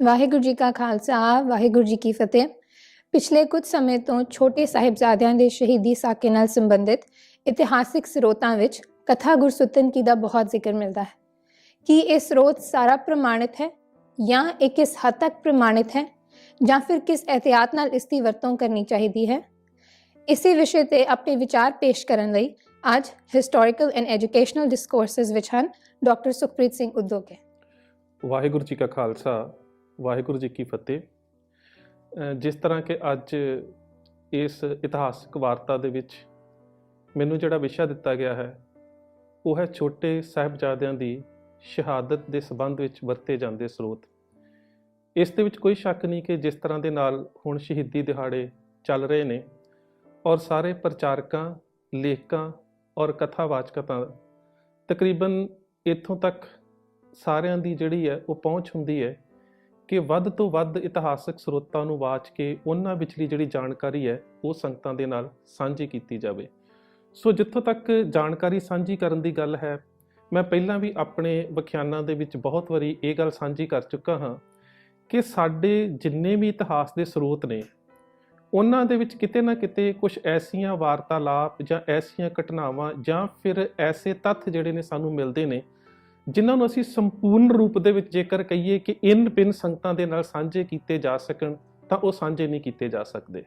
ਵਾਹਿਗੁਰੂ ਜੀ ਕਾ ਖਾਲਸਾ ਵਾਹਿਗੁਰੂ ਜੀ ਕੀ ਫਤਿਹ। ਪਿਛਲੇ ਕੁਝ ਸਮੇਂ ਤੋਂ ਛੋਟੇ ਸਾਹਿਬਜ਼ਾਦਿਆਂ ਦੇ ਸ਼ਹੀਦੀ ਸਾਕੇ ਨਾਲ ਸੰਬੰਧਿਤ ਇਤਿਹਾਸਿਕ ਸਰੋਤਾਂ ਵਿੱਚ ਕਥਾ ਗੁਰਸੁੱਤਨ ਕੀ ਦਾ ਬਹੁਤ ਜ਼ਿਕਰ ਮਿਲਦਾ ਹੈ। ਕੀ ਇਹ ਸਰੋਤ ਸਾਰਾ ਪ੍ਰਮਾਣਿਤ ਹੈ ਜਾਂ ਇਹ ਕਿਸ ਹੱਦ ਤੱਕ ਪ੍ਰਮਾਣਿਤ ਹੈ ਜਾਂ ਫਿਰ ਕਿਸ एहतियात ਨਾਲ ਇਸ ਦੀ ਵਰਤੋਂ ਕਰਨੀ ਚਾਹੀਦੀ ਹੈ? ਇਸੇ ਵਿਸ਼ੇ ਤੇ ਆਪਣੇ ਵਿਚਾਰ ਪੇਸ਼ ਕਰਨ ਲਈ ਅੱਜ ਹਿਸਟੋਰੀਕਲ ਐਂਡ ਐਜੂਕੇਸ਼ਨਲ ਡਿਸਕੋਰਸਸ ਵਿੱਚ ਹਨ ਡਾਕਟਰ ਸੁਖਪ੍ਰੀਤ ਸਿੰਘ ਉਦੋਕੇ। ਵਾਹਿਗੁਰੂ ਜੀ ਕਾ ਖਾਲਸਾ ਵਾਹਿਗੁਰੂ ਜੀ ਕੀ ਫਤਿਹ। ਜਿਸ ਤਰ੍ਹਾਂ ਕਿ ਅੱਜ ਇਸ ਇਤਿਹਾਸਕ ਵਾਰਤਾ ਦੇ ਵਿੱਚ ਮੈਨੂੰ ਜਿਹੜਾ ਵਿਸ਼ਾ ਦਿੱਤਾ ਗਿਆ ਹੈ ਉਹ ਹੈ ਛੋਟੇ ਸਾਹਿਬਜ਼ਾਦਿਆਂ ਦੀ ਸ਼ਹਾਦਤ ਦੇ ਸੰਬੰਧ ਵਿੱਚ ਵਰਤੇ ਜਾਂਦੇ ਸਰੋਤ। ਇਸ ਦੇ ਵਿੱਚ ਕੋਈ ਸ਼ੱਕ ਨਹੀਂ ਕਿ ਜਿਸ ਤਰ੍ਹਾਂ ਦੇ ਨਾਲ ਹੁਣ ਸ਼ਹੀਦੀ ਦਿਹਾੜੇ ਚੱਲ ਰਹੇ ਨੇ ਔਰ ਸਾਰੇ ਪ੍ਰਚਾਰਕਾਂ, ਲੇਖਕਾਂ ਔਰ ਕਥਾਵਾਚਕਾਂ ਤਕਰੀਬਨ ਇੱਥੋਂ ਤੱਕ ਸਾਰਿਆਂ ਦੀ ਜਿਹੜੀ ਹੈ ਉਹ ਪਹੁੰਚ ਹੁੰਦੀ ਹੈ ਕਿ ਵੱਧ ਤੋਂ ਵੱਧ ਇਤਿਹਾਸਕ ਸਰੋਤਾਂ ਨੂੰ ਵਾਚ ਕੇ ਉਹਨਾਂ ਵਿਚਲੀ ਜਿਹੜੀ ਜਾਣਕਾਰੀ ਹੈ ਉਹ ਸੰਗਤਾਂ ਦੇ ਨਾਲ ਸਾਂਝੀ ਕੀਤੀ ਜਾਵੇ। ਸੋ ਜਿੱਥੋਂ ਤੱਕ ਜਾਣਕਾਰੀ ਸਾਂਝੀ ਕਰਨ ਦੀ ਗੱਲ ਹੈ, ਮੈਂ ਪਹਿਲਾਂ ਵੀ ਆਪਣੇ ਵਿਖਿਆਨਾਂ ਦੇ ਵਿੱਚ ਬਹੁਤ ਵਾਰੀ ਇਹ ਗੱਲ ਸਾਂਝੀ ਕਰ ਚੁੱਕਾ ਹਾਂ ਕਿ ਸਾਡੇ ਜਿੰਨੇ ਵੀ ਇਤਿਹਾਸ ਦੇ ਸਰੋਤ ਨੇ ਉਹਨਾਂ ਦੇ ਵਿੱਚ ਕਿਤੇ ਨਾ ਕਿਤੇ ਕੁਝ ਐਸੀਆਂ ਵਾਰਤਾਲਾਪ ਜਾਂ ਐਸੀਆਂ ਘਟਨਾਵਾਂ ਜਾਂ ਫਿਰ ਐਸੇ ਤੱਥ ਜਿਹੜੇ ਨੇ ਸਾਨੂੰ ਮਿਲਦੇ ਨੇ ਜਿਨ੍ਹਾਂ ਨੂੰ ਅਸੀਂ ਸੰਪੂਰਨ ਰੂਪ ਦੇ ਵਿੱਚ ਜੇਕਰ ਕਹੀਏ ਕਿ ਇਨ ਬਿਨ ਸੰਗਤਾਂ ਦੇ ਨਾਲ ਸਾਂਝੇ ਕੀਤੇ ਜਾ ਸਕਣ ਤਾਂ ਉਹ ਸਾਂਝੇ ਨਹੀਂ ਕੀਤੇ ਜਾ ਸਕਦੇ।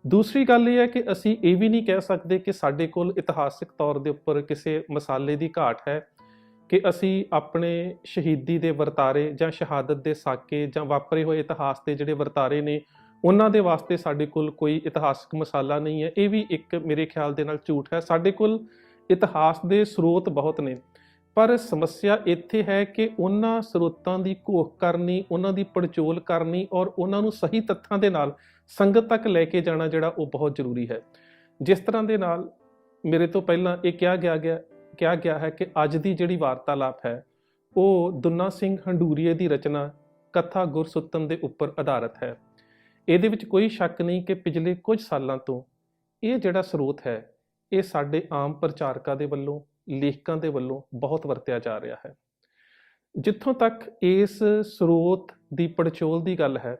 ਦੂਸਰੀ ਗੱਲ ਇਹ ਹੈ ਕਿ ਅਸੀਂ ਇਹ ਵੀ ਨਹੀਂ ਕਹਿ ਸਕਦੇ ਕਿ ਸਾਡੇ ਕੋਲ ਇਤਿਹਾਸਿਕ ਤੌਰ ਦੇ ਉੱਪਰ ਕਿਸੇ ਮਸਾਲੇ ਦੀ ਘਾਟ ਹੈ ਕਿ ਅਸੀਂ ਆਪਣੇ ਸ਼ਹੀਦੀ ਦੇ ਵਰਤਾਰੇ ਜਾਂ ਸ਼ਹਾਦਤ ਦੇ ਸਾਕੇ ਜਾਂ ਵਾਪਰੇ ਹੋਏ ਇਤਿਹਾਸ ਦੇ ਜਿਹੜੇ ਵਰਤਾਰੇ ਨੇ ਉਹਨਾਂ ਦੇ ਵਾਸਤੇ ਸਾਡੇ ਕੋਲ ਕੋਈ ਇਤਿਹਾਸਿਕ ਮਸਾਲਾ ਨਹੀਂ ਹੈ। ਇਹ ਵੀ ਇੱਕ ਮੇਰੇ ਖਿਆਲ ਦੇ ਨਾਲ ਝੂਠ ਹੈ। ਸਾਡੇ ਕੋਲ ਇਤਿਹਾਸ ਦੇ ਸਰੋਤ ਬਹੁਤ ਨੇ, ਪਰ ਸਮੱਸਿਆ ਇੱਥੇ ਹੈ ਕਿ ਉਹਨਾਂ ਸਰੋਤਾਂ ਦੀ ਘੋਖ ਕਰਨੀ, ਉਹਨਾਂ ਦੀ ਪੜਚੋਲ ਕਰਨੀ ਔਰ ਉਹਨਾਂ ਨੂੰ ਸਹੀ ਤੱਥਾਂ ਦੇ ਨਾਲ ਸੰਗਤ ਤੱਕ ਲੈ ਕੇ ਜਾਣਾ ਜਿਹੜਾ ਉਹ ਬਹੁਤ ਜ਼ਰੂਰੀ ਹੈ। ਜਿਸ ਤਰ੍ਹਾਂ ਦੇ ਨਾਲ ਮੇਰੇ ਤੋਂ ਪਹਿਲਾਂ ਇਹ ਕਿਹਾ ਗਿਆ ਹੈ ਕਿ ਅੱਜ ਦੀ ਜਿਹੜੀ ਵਾਰਤਾਲਾਪ ਹੈ ਉਹ ਦੁੰਨਾ ਸਿੰਘ ਹੰਡੂਰੀਏ ਦੀ ਰਚਨਾ ਕਥਾ ਗੁਰਸੁੱਤਨ ਦੇ ਉੱਪਰ ਆਧਾਰਿਤ ਹੈ। ਇਹਦੇ ਵਿੱਚ ਕੋਈ ਸ਼ੱਕ ਨਹੀਂ ਕਿ ਪਿਛਲੇ ਕੁਝ ਸਾਲਾਂ ਤੋਂ ਇਹ ਜਿਹੜਾ ਸਰੋਤ ਹੈ ਇਹ ਸਾਡੇ ਆਮ ਪ੍ਰਚਾਰਕਾਂ ਦੇ ਵੱਲੋਂ, ਲੇਖਕਾਂ ਦੇ ਵੱਲੋਂ ਬਹੁਤ ਵਰਤਿਆ ਜਾ ਰਿਹਾ ਹੈ। ਜਿੱਥੋਂ ਤੱਕ ਇਸ ਸਰੋਤ ਦੀ ਪੜਚੋਲ ਦੀ ਗੱਲ ਹੈ,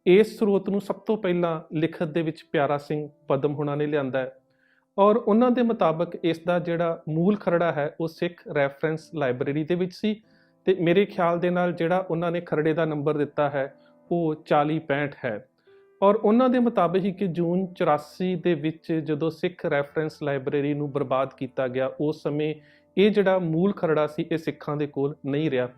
ਇਸ ਸਰੋਤ ਨੂੰ ਸਭ ਤੋਂ ਪਹਿਲਾਂ ਲਿਖਤ ਦੇ ਵਿੱਚ ਪਿਆਰਾ ਸਿੰਘ ਪਦਮ ਹੁਣਾਂ ਨੇ ਲਿਆਂਦਾ ਹੈ ਔਰ ਉਹਨਾਂ ਦੇ ਮੁਤਾਬਕ ਇਸ ਦਾ ਜਿਹੜਾ ਮੂਲ ਖਰੜਾ ਹੈ ਉਹ ਸਿੱਖ ਰੈਫਰੈਂਸ ਲਾਇਬ੍ਰੇਰੀ ਦੇ ਵਿੱਚ ਸੀ ਤੇ ਮੇਰੇ ਖਿਆਲ ਦੇ ਨਾਲ ਜਿਹੜਾ ਉਹਨਾਂ ਨੇ ਖਰੜੇ ਦਾ ਨੰਬਰ ਦਿੱਤਾ ਹੈ ਉਹ 4065 ਹੈ ਔਰ ਉਹਨਾਂ ਦੇ ਮੁਤਾਬਕ ਹੀ ਕਿ ਜੂਨ 84 ਦੇ ਵਿੱਚ ਜਦੋਂ ਸਿੱਖ ਰੈਫਰੈਂਸ ਲਾਇਬ੍ਰੇਰੀ ਨੂੰ ਬਰਬਾਦ ਕੀਤਾ ਗਿਆ ਉਸ ਸਮੇਂ ਇਹ ਜਿਹੜਾ ਮੂਲ ਖਰੜਾ ਸੀ ਇਹ ਸਿੱਖਾਂ ਦੇ ਕੋਲ ਨਹੀਂ ਰਿਹਾ।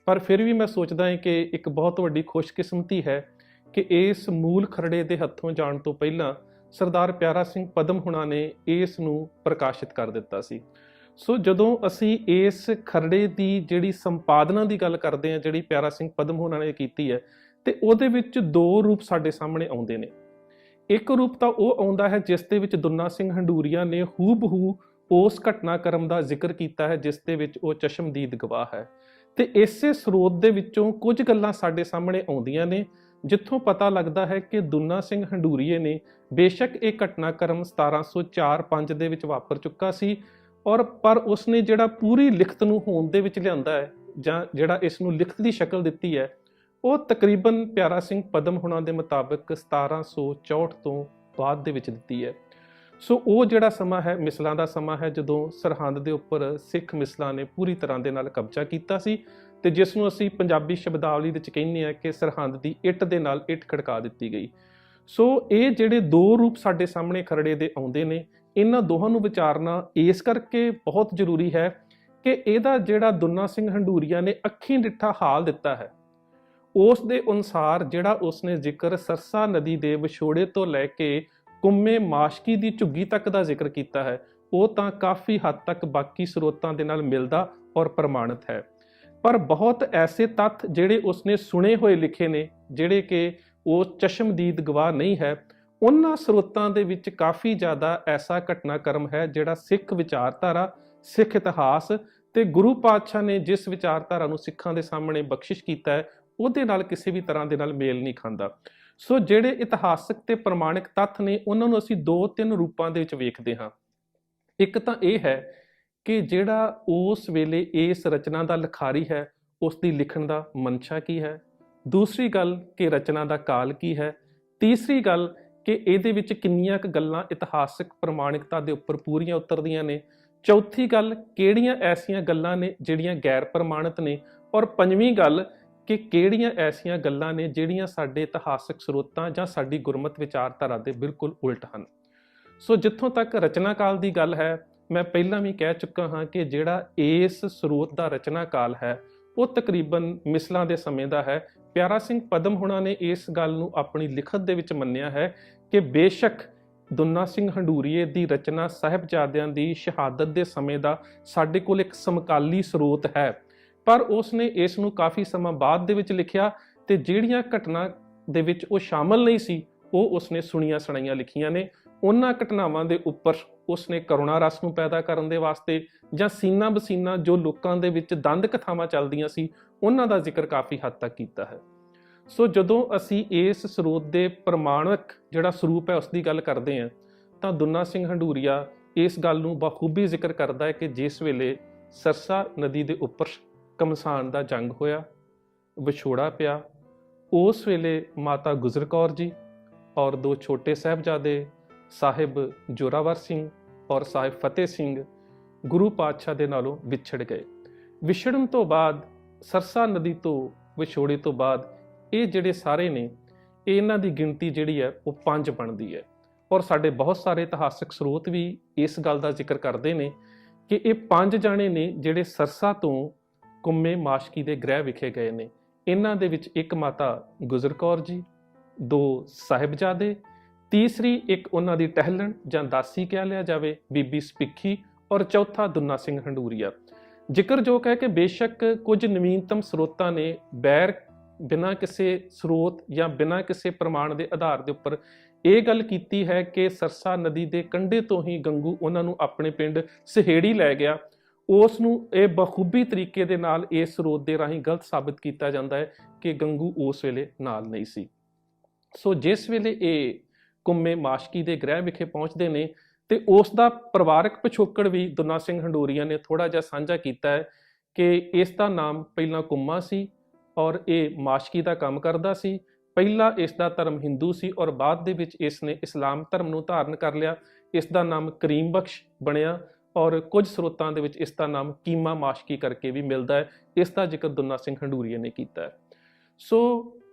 ਪਰ ਫਿਰ ਵੀ ਮੈਂ ਸੋਚਦਾ ਹਾਂ ਕਿ ਇੱਕ ਬਹੁਤ ਵੱਡੀ ਖੁਸ਼ਕਿਸਮਤੀ ਹੈ ਕਿ ਇਸ ਮੂਲ ਖਰੜੇ ਦੇ ਹੱਥੋਂ ਜਾਣ ਤੋਂ ਪਹਿਲਾਂ ਸਰਦਾਰ ਪਿਆਰਾ ਸਿੰਘ ਪਦਮ ਹੁਣਾਂ ਨੇ ਇਸ ਨੂੰ ਪ੍ਰਕਾਸ਼ਿਤ ਕਰ ਦਿੱਤਾ ਸੀ। ਸੋ ਜਦੋਂ ਅਸੀਂ ਇਸ ਖਰੜੇ ਦੀ ਜਿਹੜੀ ਸੰਪਾਦਨਾ ਦੀ ਗੱਲ ਕਰਦੇ ਹਾਂ ਜਿਹੜੀ ਪਿਆਰਾ ਸਿੰਘ ਪਦਮ ਹੁਣਾਂ ਨੇ ਕੀਤੀ ਹੈ ਤੇ ਉਹਦੇ ਵਿੱਚ ਦੋ ਰੂਪ ਸਾਡੇ ਸਾਹਮਣੇ ਆਉਂਦੇ ਨੇ। ਇੱਕ ਰੂਪ ਤਾਂ ਉਹ ਆਉਂਦਾ ਹੈ ਜਿਸ ਦੇ ਵਿੱਚ ਦੁੰਨਾ ਸਿੰਘ ਹੰਡੂਰੀਆ ਨੇ ਹੂਬਹੂ ਉਸ ਘਟਨਾਕ੍ਰਮ ਦਾ ਜ਼ਿਕਰ ਕੀਤਾ ਹੈ ਜਿਸ ਦੇ ਵਿੱਚ ਉਹ ਚਸ਼ਮਦੀਦ ਗਵਾਹ ਹੈ ਤੇ ਇਸੇ ਸਰੋਤ ਦੇ ਵਿੱਚੋਂ ਕੁਝ ਗੱਲਾਂ ਸਾਡੇ ਸਾਹਮਣੇ ਆਉਂਦੀਆਂ ਨੇ ਜਿੱਥੋਂ ਪਤਾ ਲੱਗਦਾ ਹੈ ਕਿ ਦੁੰਨਾ ਸਿੰਘ ਹੰਡੂਰੀਏ ਨੇ ਬੇਸ਼ੱਕ ਇਹ ਘਟਨਾਕ੍ਰਮ 1704-5 ਦੇ ਵਿੱਚ ਵਾਪਰ ਚੁੱਕਾ ਸੀ ਔਰ ਪਰ ਉਸਨੇ ਜਿਹੜਾ ਪੂਰੀ ਲਿਖਤ ਨੂੰ ਹੋਂਦ ਦੇ ਵਿੱਚ ਲਿਆਂਦਾ ਹੈ ਜਾਂ ਜਿਹੜਾ ਇਸ ਨੂੰ ਲਿਖਤ ਦੀ ਸ਼ਕਲ ਦਿੱਤੀ ਹੈ ਉਹ ਤਕਰੀਬਨ ਪਿਆਰਾ ਸਿੰਘ ਪਦਮ ਹੁਣਾਂ ਦੇ ਮੁਤਾਬਕ 1764 ਤੋਂ ਬਾਅਦ ਦੇ ਵਿੱਚ ਦਿੱਤੀ ਹੈ। ਸੋ ਉਹ ਜਿਹੜਾ ਸਮਾਂ ਹੈ ਮਿਸਲਾਂ ਦਾ ਸਮਾਂ ਹੈ ਜਦੋਂ ਸਰਹੰਦ ਦੇ ਉੱਪਰ ਸਿੱਖ ਮਿਸਲਾਂ ਨੇ ਪੂਰੀ ਤਰ੍ਹਾਂ ਦੇ ਨਾਲ ਕਬਜ਼ਾ ਕੀਤਾ ਸੀ ਤੇ ਜਿਸ ਨੂੰ ਅਸੀਂ ਪੰਜਾਬੀ ਸ਼ਬਦਾਵਲੀ ਵਿੱਚ ਕਹਿੰਦੇ ਹਾਂ ਕਿ ਸਰਹੰਦ ਦੀ ਇੱਟ ਦੇ ਨਾਲ ਇੱਟ ਖੜਕਾ ਦਿੱਤੀ ਗਈ। ਸੋ ਇਹ ਜਿਹੜੇ ਦੋ ਰੂਪ ਸਾਡੇ ਸਾਹਮਣੇ ਖਰੜੇ ਦੇ ਆਉਂਦੇ ਨੇ, ਇਹਨਾਂ ਦੋਹਾਂ ਨੂੰ ਵਿਚਾਰਨਾ ਇਸ ਕਰਕੇ ਬਹੁਤ ਜ਼ਰੂਰੀ ਹੈ ਕਿ ਇਹਦਾ ਜਿਹੜਾ ਦੁੰਨਾ ਸਿੰਘ ਹੰਡੂਰੀਆ ਨੇ ਅੱਖੀਂ ਡਿੱਠਾ ਹਾਲ ਦਿੱਤਾ ਹੈ ਉਸ ਦੇ ਅਨੁਸਾਰ ਜਿਹੜਾ ਉਸਨੇ ਜ਼ਿਕਰ ਸਰਸਾ ਨਦੀ ਦੇ ਵਿਛੋੜੇ ਤੋਂ ਲੈ ਕੇ ਕੁੰਮੇ ਮਾਸ਼ਕੀ ਦੀ ਝੁੱਗੀ ਤੱਕ ਦਾ ਜ਼ਿਕਰ ਕੀਤਾ ਹੈ ਉਹ ਤਾਂ ਕਾਫੀ ਹੱਦ ਤੱਕ ਬਾਕੀ ਸਰੋਤਾਂ ਦੇ ਨਾਲ ਮਿਲਦਾ ਔਰ ਪ੍ਰਮਾਣਿਤ ਹੈ। ਪਰ ਬਹੁਤ ਐਸੇ ਤੱਥ ਜਿਹੜੇ ਉਸਨੇ ਸੁਣੇ ਹੋਏ ਲਿਖੇ ਨੇ ਜਿਹੜੇ ਕਿ ਉਹ ਚਸ਼ਮਦੀਦ ਗਵਾਹ ਨਹੀਂ ਹੈ, ਉਹਨਾਂ ਸਰੋਤਾਂ ਦੇ ਵਿੱਚ ਕਾਫੀ ਜ਼ਿਆਦਾ ਐਸਾ ਘਟਨਾਕ੍ਰਮ ਹੈ ਜਿਹੜਾ ਸਿੱਖ ਵਿਚਾਰਧਾਰਾ, ਸਿੱਖ ਇਤਿਹਾਸ ਤੇ ਗੁਰੂ ਪਾਤਸ਼ਾਹ ਨੇ ਜਿਸ ਵਿਚਾਰਧਾਰਾ ਨੂੰ ਸਿੱਖਾਂ ਦੇ ਸਾਹਮਣੇ ਬਖਸ਼ਿਸ਼ ਕੀਤਾ ਹੈ ਉਹਦੇ ਨਾਲ ਕਿਸੇ ਵੀ ਤਰ੍ਹਾਂ ਦੇ ਨਾਲ ਮੇਲ ਨਹੀਂ ਖਾਂਦਾ। ਸੋ ਜਿਹੜੇ ਇਤਿਹਾਸਕ ਤੇ ਪ੍ਰਮਾਣਿਕ ਤੱਥ ਨੇ ਉਹਨਾਂ ਨੂੰ ਅਸੀਂ 2-3 ਰੂਪਾਂ ਦੇ ਵਿੱਚ ਵੇਖਦੇ ਹਾਂ। ਇੱਕ ਤਾਂ ਇਹ ਹੈ ਕਿ ਜਿਹੜਾ ਉਸ ਵੇਲੇ ਇਸ ਰਚਨਾ ਦਾ ਲਿਖਾਰੀ ਹੈ ਉਸ ਦੀ ਲਿਖਣ ਦਾ ਮਨਸ਼ਾ ਕੀ ਹੈ, ਦੂਸਰੀ ਗੱਲ ਕਿ ਰਚਨਾ ਦਾ ਕਾਲ ਕੀ ਹੈ, ਤੀਸਰੀ ਗੱਲ ਕਿ ਇਹਦੇ ਵਿੱਚ ਕਿੰਨੀਆਂ ਕੁ ਗੱਲਾਂ ਇਤਿਹਾਸਕ ਪ੍ਰਮਾਣਿਕਤਾ ਦੇ ਉੱਪਰ ਪੂਰੀਆਂ ਉਤਰਦੀਆਂ ਨੇ, ਚੌਥੀ ਗੱਲ ਕਿਹੜੀਆਂ ਐਸੀਆਂ ਗੱਲਾਂ ਨੇ ਜਿਹੜੀਆਂ ਗੈਰ ਪ੍ਰਮਾਣਿਤ ਨੇ, ਔਰ ਪੰਜਵੀਂ ਗੱਲ ਕਿ ਕਿਹੜੀਆਂ ਐਸੀਆਂ ਗੱਲਾਂ ਨੇ ਜਿਹੜੀਆਂ ਸਾਡੇ ਇਤਿਹਾਸਕ ਸਰੋਤਾਂ ਜਾਂ ਸਾਡੀ ਗੁਰਮਤਿ ਵਿਚਾਰਧਾਰਾ ਦੇ ਬਿਲਕੁਲ ਉਲਟ ਹਨ। ਸੋ ਜਿੱਥੋਂ ਤੱਕ ਰਚਨਾ ਕਾਲ ਦੀ ਗੱਲ ਹੈ, ਮੈਂ ਪਹਿਲਾਂ ਵੀ ਕਹਿ ਚੁੱਕਾ ਹਾਂ ਕਿ ਜਿਹੜਾ ਇਸ ਸਰੋਤ ਦਾ ਰਚਨਾ ਕਾਲ ਹੈ ਉਹ ਤਕਰੀਬਨ ਮਿਸਲਾਂ ਦੇ ਸਮੇਂ ਦਾ ਹੈ। ਪਿਆਰਾ ਸਿੰਘ ਪਦਮ ਹੁਣਾਂ ਨੇ ਇਸ ਗੱਲ ਨੂੰ ਆਪਣੀ ਲਿਖਤ ਦੇ ਵਿੱਚ ਮੰਨਿਆ ਹੈ ਕਿ ਬੇਸ਼ੱਕ ਦੁੰਨਾ ਸਿੰਘ ਹੰਡੂਰੀਏ ਦੀ ਰਚਨਾ ਸਾਹਿਬਜ਼ਾਦਿਆਂ ਦੀ ਸ਼ਹਾਦਤ ਦੇ ਸਮੇਂ ਦਾ ਸਾਡੇ ਕੋਲ ਇੱਕ ਸਮਕਾਲੀ ਸਰੋਤ ਹੈ, ਪਰ ਉਸ ਨੇ ਇਸ ਨੂੰ ਕਾਫੀ ਸਮਾਂ ਬਾਅਦ ਦੇ ਵਿੱਚ ਲਿਖਿਆ ਤੇ ਜਿਹੜੀਆਂ ਘਟਨਾ ਦੇ ਵਿੱਚ ਉਹ ਸ਼ਾਮਲ ਨਹੀਂ ਸੀ ਉਹ ਉਸਨੇ ਸੁਣੀਆਂ ਸੁਣਾਈਆਂ ਲਿਖੀਆਂ ਨੇ। ਉਹਨਾਂ ਘਟਨਾਵਾਂ ਦੇ ਉੱਪਰ ਉਸਨੇ ਕਰੁਣਾ ਰਸ ਨੂੰ ਪੈਦਾ ਕਰਨ ਦੇ ਵਾਸਤੇ ਜਾਂ ਸੀਨਾ ਬਸੀਨਾ ਜੋ ਲੋਕਾਂ ਦੇ ਵਿੱਚ ਦੰਦ ਕਥਾਵਾਂ ਚੱਲਦੀਆਂ ਸੀ ਉਹਨਾਂ ਦਾ ਜ਼ਿਕਰ ਕਾਫੀ ਹੱਦ ਤੱਕ ਕੀਤਾ ਹੈ। ਸੋ ਜਦੋਂ ਅਸੀਂ ਇਸ ਸਰੋਤ ਦੇ ਪ੍ਰਮਾਣਿਕ ਜਿਹੜਾ ਸਰੂਪ ਹੈ ਉਸ ਦੀ ਗੱਲ ਕਰਦੇ ਹਾਂ ਤਾਂ ਦੁੰਨਾ ਸਿੰਘ ਹੰਡੂਰੀਆ ਇਸ ਗੱਲ ਨੂੰ ਬਖੂਬੀ ਜ਼ਿਕਰ ਕਰਦਾ ਹੈ ਕਿ ਜਿਸ ਵੇਲੇ ਸਰਸਾ ਨਦੀ ਦੇ ਉੱਪਰ ਘਮਸਾਨ ਦਾ ਜੰਗ ਹੋਇਆ, ਵਿਛੋੜਾ ਪਿਆ, ਉਸ ਵੇਲੇ ਮਾਤਾ ਗੁਜਰ ਕੌਰ ਜੀ ਔਰ ਦੋ ਛੋਟੇ ਸਾਹਿਬਜ਼ਾਦੇ ਸਾਹਿਬ ਜੋਰਾਵਰ ਸਿੰਘ ਔਰ ਸਾਹਿਬ ਫਤਿਹ ਸਿੰਘ ਗੁਰੂ ਪਾਤਸ਼ਾਹ ਦੇ ਨਾਲੋਂ ਵਿਛੜ ਗਏ। ਵਿਛੜਨ ਤੋਂ ਬਾਅਦ ਸਰਸਾ ਨਦੀ ਤੋਂ ਵਿਛੋੜੇ ਤੋਂ ਬਾਅਦ ਇਹ ਜਿਹੜੇ ਸਾਰੇ ਨੇ ਇਹਨਾਂ ਦੀ ਗਿਣਤੀ ਜਿਹੜੀ ਹੈ ਉਹ 5 ਬਣਦੀ ਹੈ, ਔਰ ਸਾਡੇ ਬਹੁਤ ਸਾਰੇ ਇਤਿਹਾਸਕ ਸਰੋਤ ਵੀ ਇਸ ਗੱਲ ਦਾ ਜ਼ਿਕਰ ਕਰਦੇ ਨੇ ਕਿ ਇਹ 5 ਜਾਣੇ ਨੇ ਜਿਹੜੇ ਸਰਸਾ ਤੋਂ ਕੁੰਮੇ ਮਾਸ਼ਕੀ ਦੇ ਗ੍ਰਹਿ ਵਿਖੇ ਗਏ ਨੇ। ਇਹਨਾਂ ਦੇ ਵਿੱਚ ਇੱਕ ਮਾਤਾ ਗੁਜਰ ਕੌਰ ਜੀ, 2 ਸਾਹਿਬਜ਼ਾਦੇ, ਤੀਸਰੀ ਇੱਕ ਉਹਨਾਂ ਦੀ ਟਹਿਲਣ ਜਾਂ ਦਾਸੀ ਕਹਿ ਲਿਆ ਜਾਵੇ ਬੀਬੀ ਸਪਿੱਖੀ, ਔਰ ਚੌਥਾ ਦੁੰਨਾ ਸਿੰਘ ਹੰਡੂਰੀਆ। ਜ਼ਿਕਰਯੋਗ ਹੈ ਕਿ ਬੇਸ਼ੱਕ ਕੁਝ ਨਵੀਨਤਮ ਸਰੋਤਾਂ ਨੇ ਬਿਨਾਂ ਕਿਸੇ ਸਰੋਤ ਜਾਂ ਬਿਨਾਂ ਕਿਸੇ ਪ੍ਰਮਾਣ ਦੇ ਆਧਾਰ ਦੇ ਉੱਪਰ ਇਹ ਗੱਲ ਕੀਤੀ ਹੈ ਕਿ ਸਰਸਾ ਨਦੀ ਦੇ ਕੰਢੇ ਤੋਂ ਹੀ ਗੰਗੂ ਉਹਨਾਂ ਨੂੰ ਆਪਣੇ ਪਿੰਡ ਸਹੇੜੀ ਲੈ ਗਿਆ। ਉਸ ਨੂੰ ਇਹ ਬਖੂਬੀ ਤਰੀਕੇ ਦੇ ਨਾਲ ਇਸ ਸਰੋਤ ਦੇ ਰਾਹੀਂ ਗਲਤ ਸਾਬਿਤ ਕੀਤਾ ਜਾਂਦਾ ਹੈ ਕਿ ਗੰਗੂ ਉਸ ਵੇਲੇ ਨਾਲ ਨਹੀਂ ਸੀ। ਸੋ ਜਿਸ ਵੇਲੇ ਇਹ ਕੁੰਮੇ ਮਾਸ਼ਕੀ ਦੇ ਗ੍ਰਹਿ ਵਿਖੇ ਪਹੁੰਚਦੇ ਨੇ ਤੇ ਉਸ ਦਾ ਪਰਿਵਾਰਕ ਪਿਛੋਕੜ ਵੀ ਦੁੰਨਾ ਸਿੰਘ ਹੰਡੂਰੀਆ ਨੇ ਥੋੜਾ ਜਿਹਾ ਸਾਂਝਾ ਕੀਤਾ ਹੈ ਕਿ ਇਸ ਦਾ ਨਾਮ ਪਹਿਲਾਂ ਕੁੰਮਾ ਸੀ ਔਰ ਇਹ ਮਾਸ਼ਕੀ ਦਾ ਕੰਮ ਕਰਦਾ ਸੀ। ਪਹਿਲਾਂ ਇਸ ਦਾ ਧਰਮ ਹਿੰਦੂ ਸੀ ਔਰ ਬਾਅਦ ਦੇ ਵਿੱਚ ਇਸ ਨੇ ਇਸਲਾਮ ਧਰਮ ਨੂੰ ਧਾਰਨ ਕਰ ਲਿਆ। ਇਸ ਦਾ ਨਾਮ ਕਰੀਮ ਬਖਸ਼ ਬਣਿਆ ਔਰ ਕੁਝ ਸਰੋਤਾਂ ਦੇ ਵਿੱਚ ਇਸ ਦਾ ਨਾਮ ਕੀਮਾ ਮਾਸ਼ਕੀ ਕਰਕੇ ਵੀ ਮਿਲਦਾ ਹੈ। ਇਸ ਦਾ ਜ਼ਿਕਰ ਦੁੰਨਾ ਸਿੰਘ ਹੰਡੂਰੀਆ ਨੇ ਕੀਤਾ ਹੈ। ਸੋ